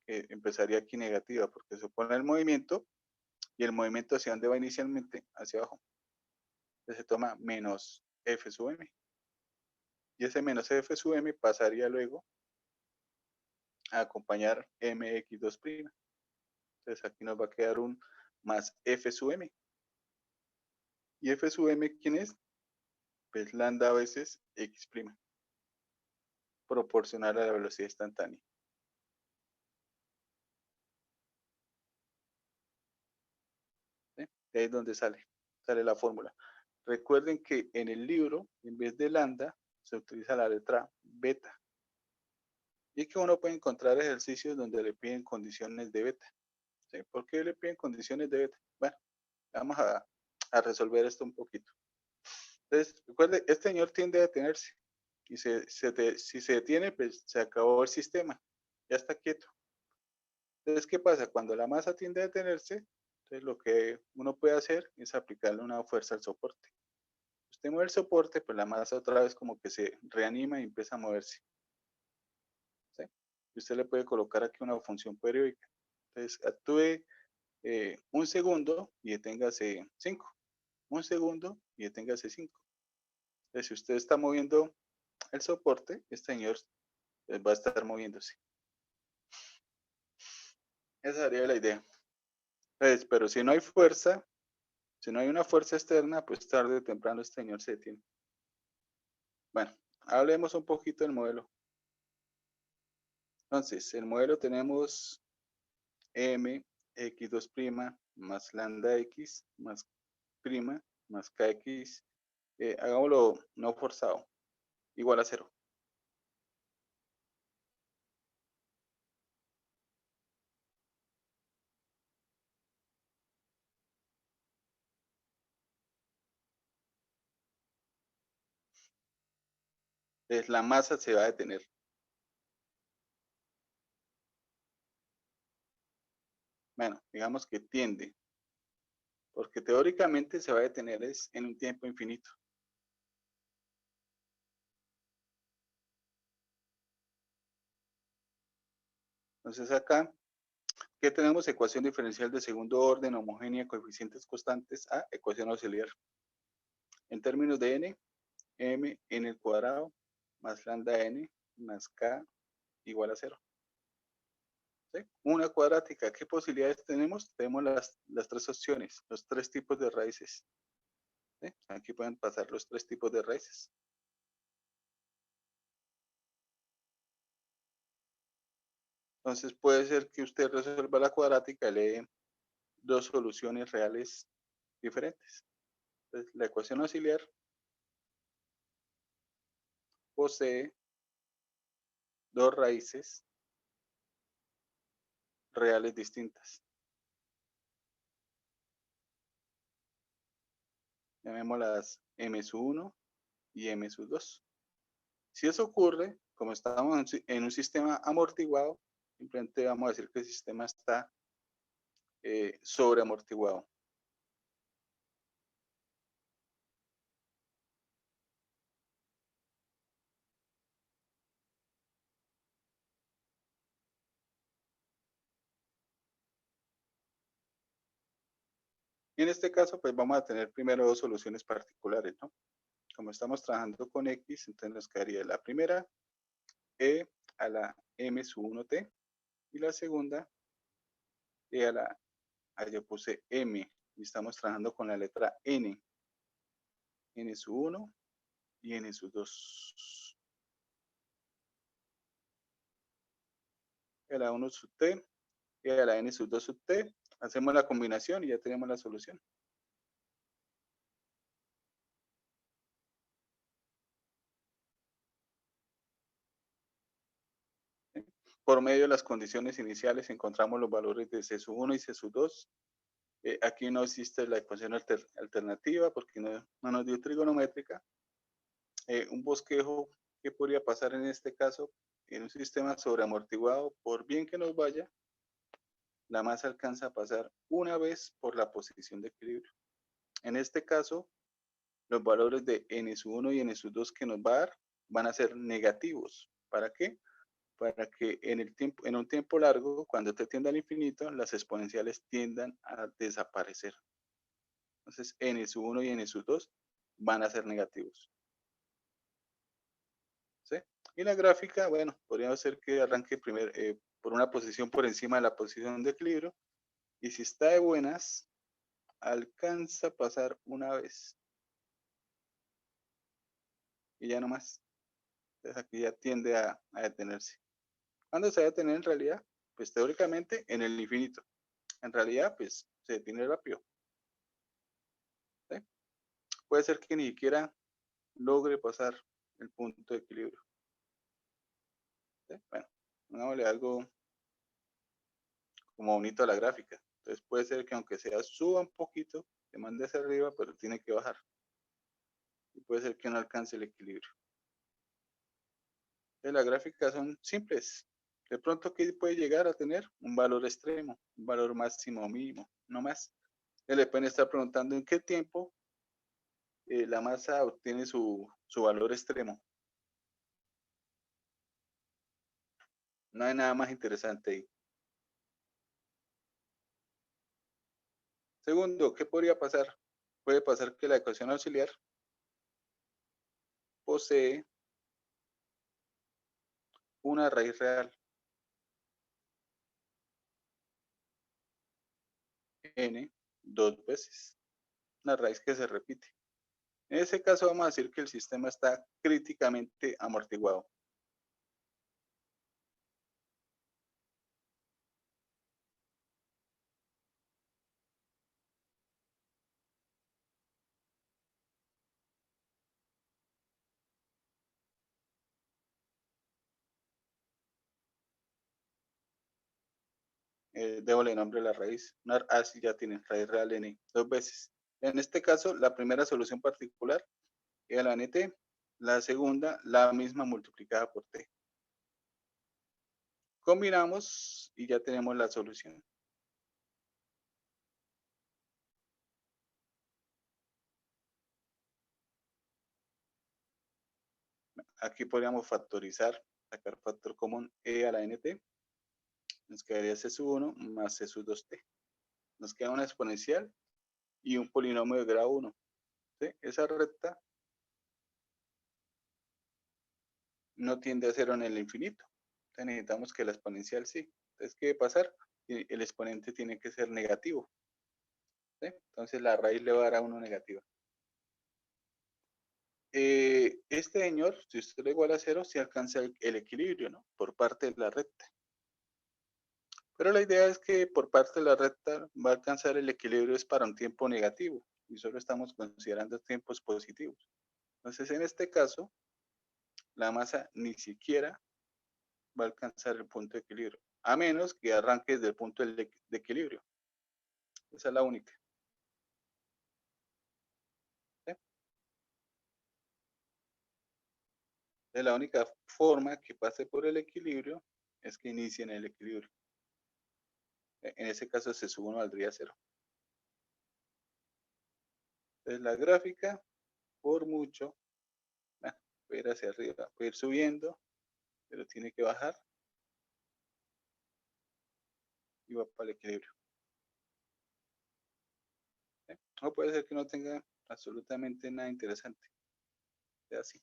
que empezaría aquí negativa, porque se opone al movimiento y el movimiento hacia dónde va inicialmente, hacia abajo. Entonces se toma menos F sub M. Y ese menos F sub M pasaría luego a acompañar MX2'. Entonces aquí nos va a quedar un más F sub M. ¿Y F sub M quién es? Pues lambda a veces X', proporcional a la velocidad instantánea. ¿Sí? De ahí es donde sale la fórmula. Recuerden que en el libro, en vez de lambda, se utiliza la letra beta. Y que uno puede encontrar ejercicios donde le piden condiciones de beta. ¿Sí? ¿Por qué le piden condiciones de beta? Bueno, vamos a resolver esto un poquito. Entonces, recuerde, este señor tiende a detenerse. Y si se detiene, pues se acabó el sistema. Ya está quieto. Entonces, ¿qué pasa? Cuando la masa tiende a detenerse, entonces lo que uno puede hacer es aplicarle una fuerza al soporte. Usted mueve el soporte, pues la masa otra vez como que se reanima y empieza a moverse. ¿Sí? Y usted le puede colocar aquí una función periódica. Entonces, actúe un segundo y deténgase 5. Un segundo y deténgase 5. Entonces, si usted está moviendo el soporte, este señor va a estar moviéndose. Esa sería la idea. Entonces, pero si no hay fuerza, si no hay una fuerza externa, pues tarde o temprano este señor se detiene. Bueno, hablemos un poquito del modelo. Entonces, el modelo tenemos m x2' más lambda x más prima más kx. Hagámoslo no forzado. Igual a 0. Entonces, la masa se va a detener. Bueno, digamos que tiende. Porque teóricamente se va a detener en un tiempo infinito. Entonces acá, ¿qué tenemos? Ecuación diferencial de segundo orden, homogénea, coeficientes constantes a ecuación auxiliar. En términos de n, m n al cuadrado más lambda n más k igual a 0. ¿Sí? Una cuadrática, ¿qué posibilidades tenemos? Tenemos las tres opciones, los tres tipos de raíces. ¿Sí? Aquí pueden pasar los tres tipos de raíces. Entonces puede ser que usted resuelva la cuadrática y le dé dos soluciones reales diferentes. Entonces, la ecuación auxiliar posee dos raíces reales distintas. Llamémoslas m1 y m2. Si eso ocurre, como estamos en un sistema amortiguado, simplemente vamos a decir que el sistema está sobreamortiguado. Y en este caso, pues vamos a tener primero dos soluciones particulares, ¿no? Como estamos trabajando con X, entonces nos quedaría la primera, E a la m1t, y la segunda, E a la, yo puse M, y estamos trabajando con la letra N, N1 y N2. E a la 1 sub t y a la N2 sub t, hacemos la combinación y ya tenemos la solución. Por medio de las condiciones iniciales encontramos los valores de C1 y C2. Aquí no existe la ecuación alternativa porque no nos dio trigonométrica. Un bosquejo, ¿qué podría pasar en este caso? En un sistema sobreamortiguado, por bien que nos vaya, la masa alcanza a pasar una vez por la posición de equilibrio. En este caso, los valores de N1 y N2 que nos va a dar van a ser negativos. ¿Para qué? Para que en un tiempo largo, cuando te tienda al infinito, las exponenciales tiendan a desaparecer. Entonces, N1 y N2 van a ser negativos. ¿Sí? Y la gráfica, bueno, podría ser que arranque por una posición por encima de la posición de equilibrio, y si está de buenas, alcanza a pasar una vez. Y ya no más. Entonces aquí ya tiende a detenerse. ¿Cuándo se va a detener en realidad? Pues teóricamente en el infinito. En realidad, pues se detiene rápido. ¿Sí? Puede ser que ni siquiera logre pasar el punto de equilibrio. ¿Sí? Bueno, hagámosle algo como bonito a la gráfica. Entonces puede ser que aunque sea suba un poquito, se mande hacia arriba, pero tiene que bajar. Y puede ser que no alcance el equilibrio. Entonces las gráficas son simples. De pronto, ¿qué puede llegar a tener? Un valor extremo, un valor máximo o mínimo, no más. Le pueden estar preguntando en qué tiempo la masa obtiene su valor extremo. No hay nada más interesante ahí. Segundo, ¿qué podría pasar? Puede pasar que la ecuación auxiliar posee una raíz real, n, dos veces, una raíz que se repite. En ese caso vamos a decir que el sistema está críticamente amortiguado. Démosle nombre a la raíz. Así ya tiene raíz real n dos veces. En este caso, la primera solución particular es la nt, la segunda la misma multiplicada por t. Combinamos y ya tenemos la solución. Aquí podríamos factorizar, sacar factor común e a la nt. Nos quedaría c sub 1 más c sub 2t. Nos queda una exponencial y un polinomio de grado 1. ¿Sí? Esa recta no tiende a cero en el infinito. Entonces necesitamos que la exponencial sí. Entonces, ¿qué debe pasar? El exponente tiene que ser negativo. ¿Sí? Entonces la raíz le va a dar a 1 negativa. Este señor, si usted le iguala a 0, se alcanza el equilibrio, ¿no? Por parte de la recta. Pero la idea es que por parte de la recta va a alcanzar el equilibrio es para un tiempo negativo y solo estamos considerando tiempos positivos. Entonces, en este caso, la masa ni siquiera va a alcanzar el punto de equilibrio, a menos que arranque desde el punto de equilibrio. Esa es la única. ¿Sí? De la única forma que pase por el equilibrio es que inicie en el equilibrio. En ese caso, se sub 1 valdría 0. Entonces, la gráfica, por mucho, puede ir hacia arriba, puede ir subiendo, pero tiene que bajar y va para el equilibrio. ¿Sí? O puede ser que no tenga absolutamente nada interesante. Sea así.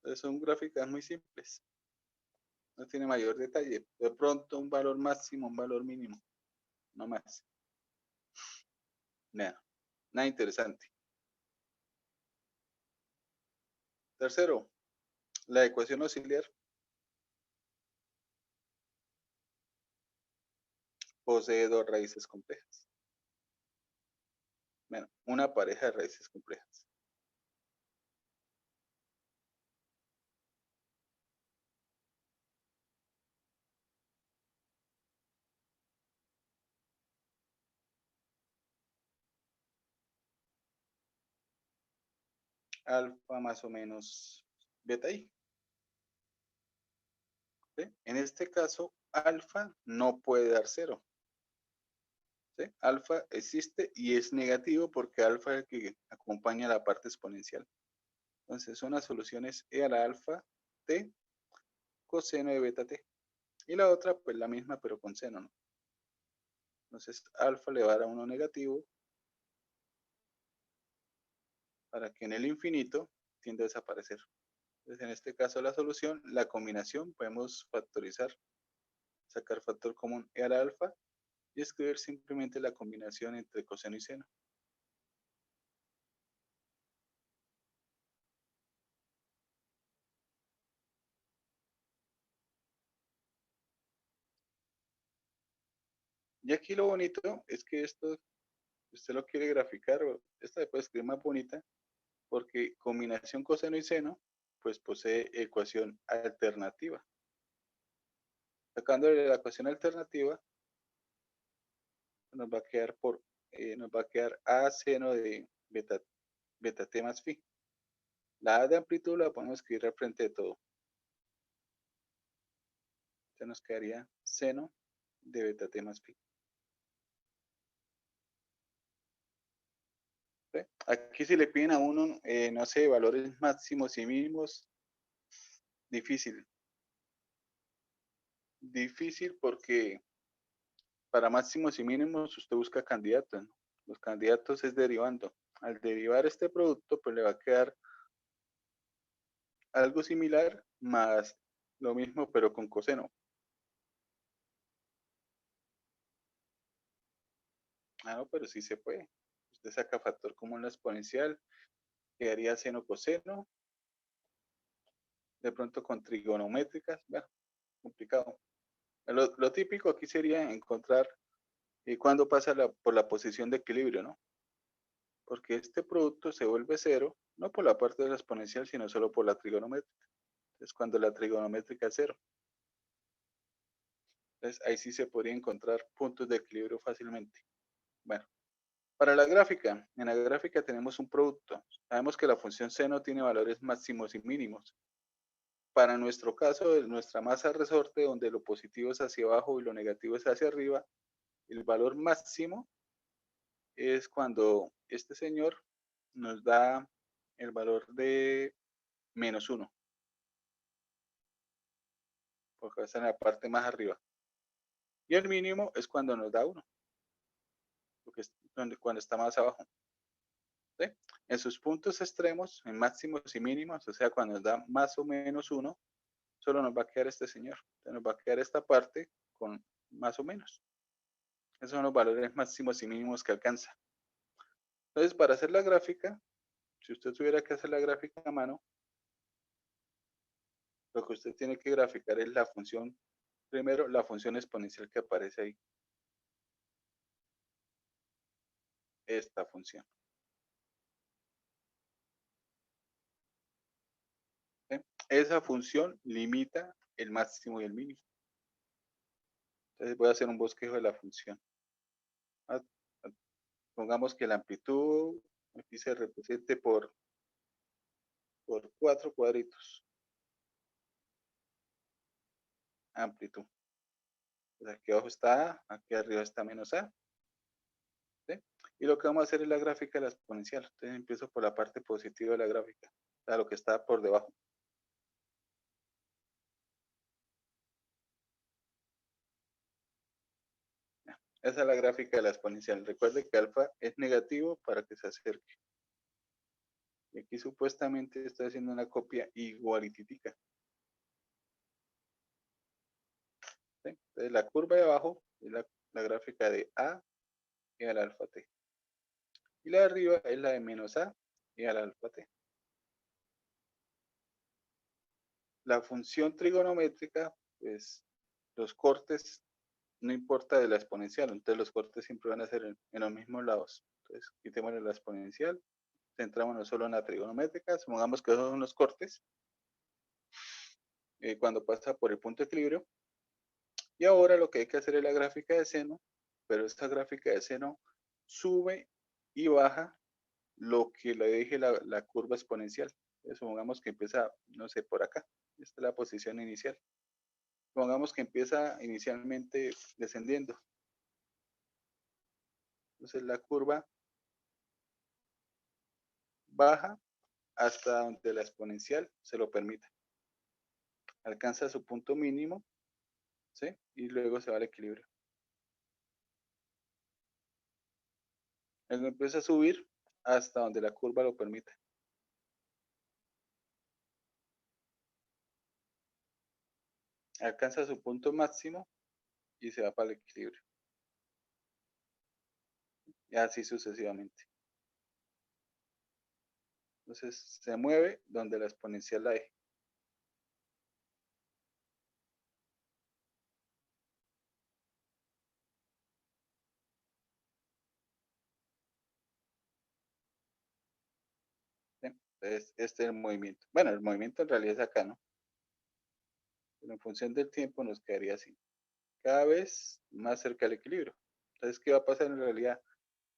Entonces, son gráficas muy simples. No tiene mayor detalle. De pronto, un valor máximo, un valor mínimo. No más. Nada. Nada interesante. Tercero, la ecuación auxiliar posee dos raíces complejas. Bueno, una pareja de raíces complejas. Alfa más o menos beta i. ¿Sí? En este caso, alfa no puede dar cero. ¿Sí? Alfa existe y es negativo porque alfa es el que acompaña la parte exponencial. Entonces, una solución es e a la alfa t coseno de beta t. Y la otra, pues la misma, pero con seno, ¿no? Entonces, alfa le va a dar a 1 negativo para que en el infinito tienda a desaparecer. Entonces, en este caso, la solución, la combinación, podemos factorizar, sacar factor común e a la alfa y escribir simplemente la combinación entre coseno y seno. Y aquí lo bonito es que esto, si usted lo quiere graficar, esta le puede escribir más bonita, porque combinación coseno y seno, pues posee ecuación alternativa. Sacándole la ecuación alternativa, nos va a quedar nos va a quedar a seno de beta t más phi. La a de amplitud la podemos escribir al frente de todo. Entonces nos quedaría seno de beta t más phi. ¿Sí? Aquí si le piden a uno, no sé, valores máximos y mínimos, difícil. difícil porque para máximos y mínimos usted busca candidatos, ¿no? Los candidatos es derivando. Al derivar este producto, pues le va a quedar algo similar, más lo mismo, pero con coseno. Ah, no, pero sí se puede. Usted saca factor común la exponencial, quedaría seno coseno, de pronto con trigonométricas, bueno, complicado. Lo típico aquí sería encontrar cuándo pasa por la posición de equilibrio, ¿no? Porque este producto se vuelve cero, no por la parte de la exponencial, sino solo por la trigonométrica. Es cuando la trigonométrica es cero. Entonces ahí sí se podría encontrar puntos de equilibrio fácilmente. Bueno, para la gráfica, en la gráfica tenemos un producto. Sabemos que la función seno tiene valores máximos y mínimos. Para nuestro caso, nuestra masa resorte, donde lo positivo es hacia abajo y lo negativo es hacia arriba, el valor máximo es cuando este señor nos da el valor de -1, porque está en la parte más arriba. Y el mínimo es cuando nos da 1, porque es cuando está más abajo. ¿Sí? En sus puntos extremos, en máximos y mínimos, o sea, cuando nos da más o menos 1, solo nos va a quedar este señor. Entonces nos va a quedar esta parte con más o menos. Esos son los valores máximos y mínimos que alcanza. Entonces, para hacer la gráfica, si usted tuviera que hacer la gráfica a mano, lo que usted tiene que graficar es la función, primero la función exponencial que aparece ahí. Esta función. ¿Sí? Esa función limita el máximo y el mínimo. Entonces voy a hacer un bosquejo de la función. Pongamos que la amplitud aquí se represente por 4 cuadritos. Amplitud. Pues aquí abajo está A, aquí arriba está menos A. ¿Sí? Y lo que vamos a hacer es la gráfica de la exponencial. Entonces empiezo por la parte positiva de la gráfica, o sea, lo que está por debajo. Esa es la gráfica de la exponencial. Recuerde que alfa es negativo para que se acerque. Y aquí supuestamente estoy haciendo una copia igualitítica. ¿Sí? Entonces la curva de abajo es la gráfica de A y al alfa t. Y la de arriba es la de menos A y al alfa t. La función trigonométrica, pues los cortes no importa de la exponencial, entonces los cortes siempre van a ser en los mismos lados. Entonces quitémosle la exponencial, centrámonos solo en la trigonométrica, supongamos que esos son los cortes cuando pasa por el punto de equilibrio. Y ahora lo que hay que hacer es la gráfica de seno, pero esta gráfica de seno sube y baja lo que le dije la curva exponencial. Entonces, supongamos que empieza, no sé, por acá. Esta es la posición inicial. Supongamos que empieza inicialmente descendiendo. Entonces la curva baja hasta donde la exponencial se lo permita. Alcanza su punto mínimo, ¿sí? Y luego se va al equilibrio. Luego empieza a subir hasta donde la curva lo permita. Alcanza su punto máximo y se va para el equilibrio. Y así sucesivamente. Entonces se mueve donde la exponencial la deje. ¿Sí? Entonces este es el movimiento. Bueno, el movimiento en realidad es acá, ¿no? Pero en función del tiempo nos quedaría así. Cada vez más cerca del equilibrio. Entonces, ¿qué va a pasar en realidad?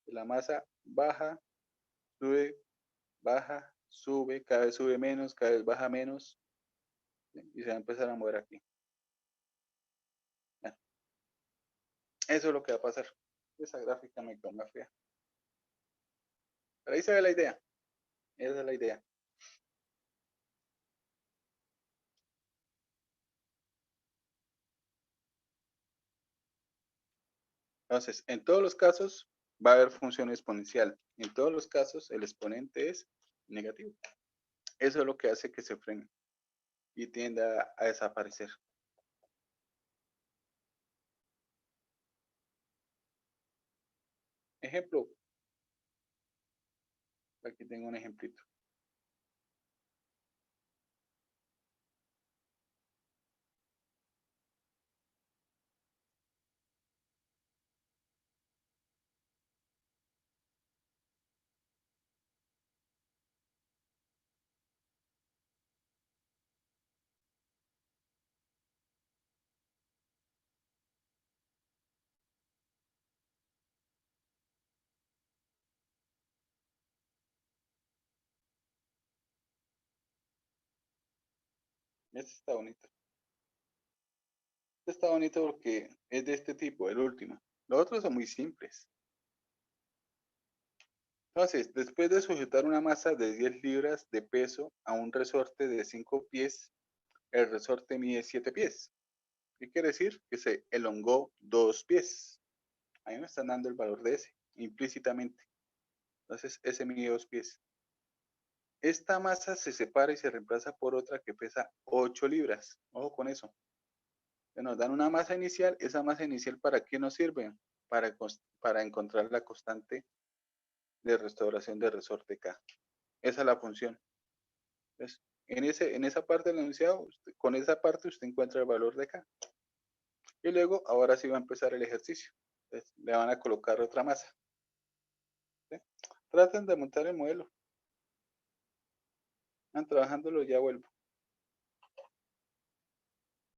La masa baja, sube, baja, sube, cada vez sube menos, cada vez baja menos, ¿sí? Y se va a empezar a mover aquí. Bueno, eso es lo que va a pasar. Esa gráfica me quedó más fea. Pero ahí se ve la idea. Esa es la idea. Entonces, en todos los casos va a haber función exponencial. En todos los casos el exponente es negativo. Eso es lo que hace que se frene y tienda a desaparecer. Ejemplo. Aquí tengo un ejemplito. Este está bonito. Este está bonito porque es de este tipo, el último. Los otros son muy simples. Entonces, después de sujetar una masa de 10 libras de peso a un resorte de 5 pies, el resorte mide 7 pies. ¿Qué quiere decir? Que se elongó 2 pies. Ahí me están dando el valor de ese, implícitamente. Entonces, ese mide 2 pies. Esta masa se separa y se reemplaza por otra que pesa 8 libras. Ojo con eso. Nos dan una masa inicial. ¿Esa masa inicial para qué nos sirve? Para encontrar la constante de restauración del resorte K. Esa es la función. Entonces, en esa parte del enunciado, con esa parte usted encuentra el valor de K. Y luego, ahora sí va a empezar el ejercicio. Entonces, le van a colocar otra masa. ¿Sí? Traten de montar el modelo. Van trabajándolo, ya vuelvo.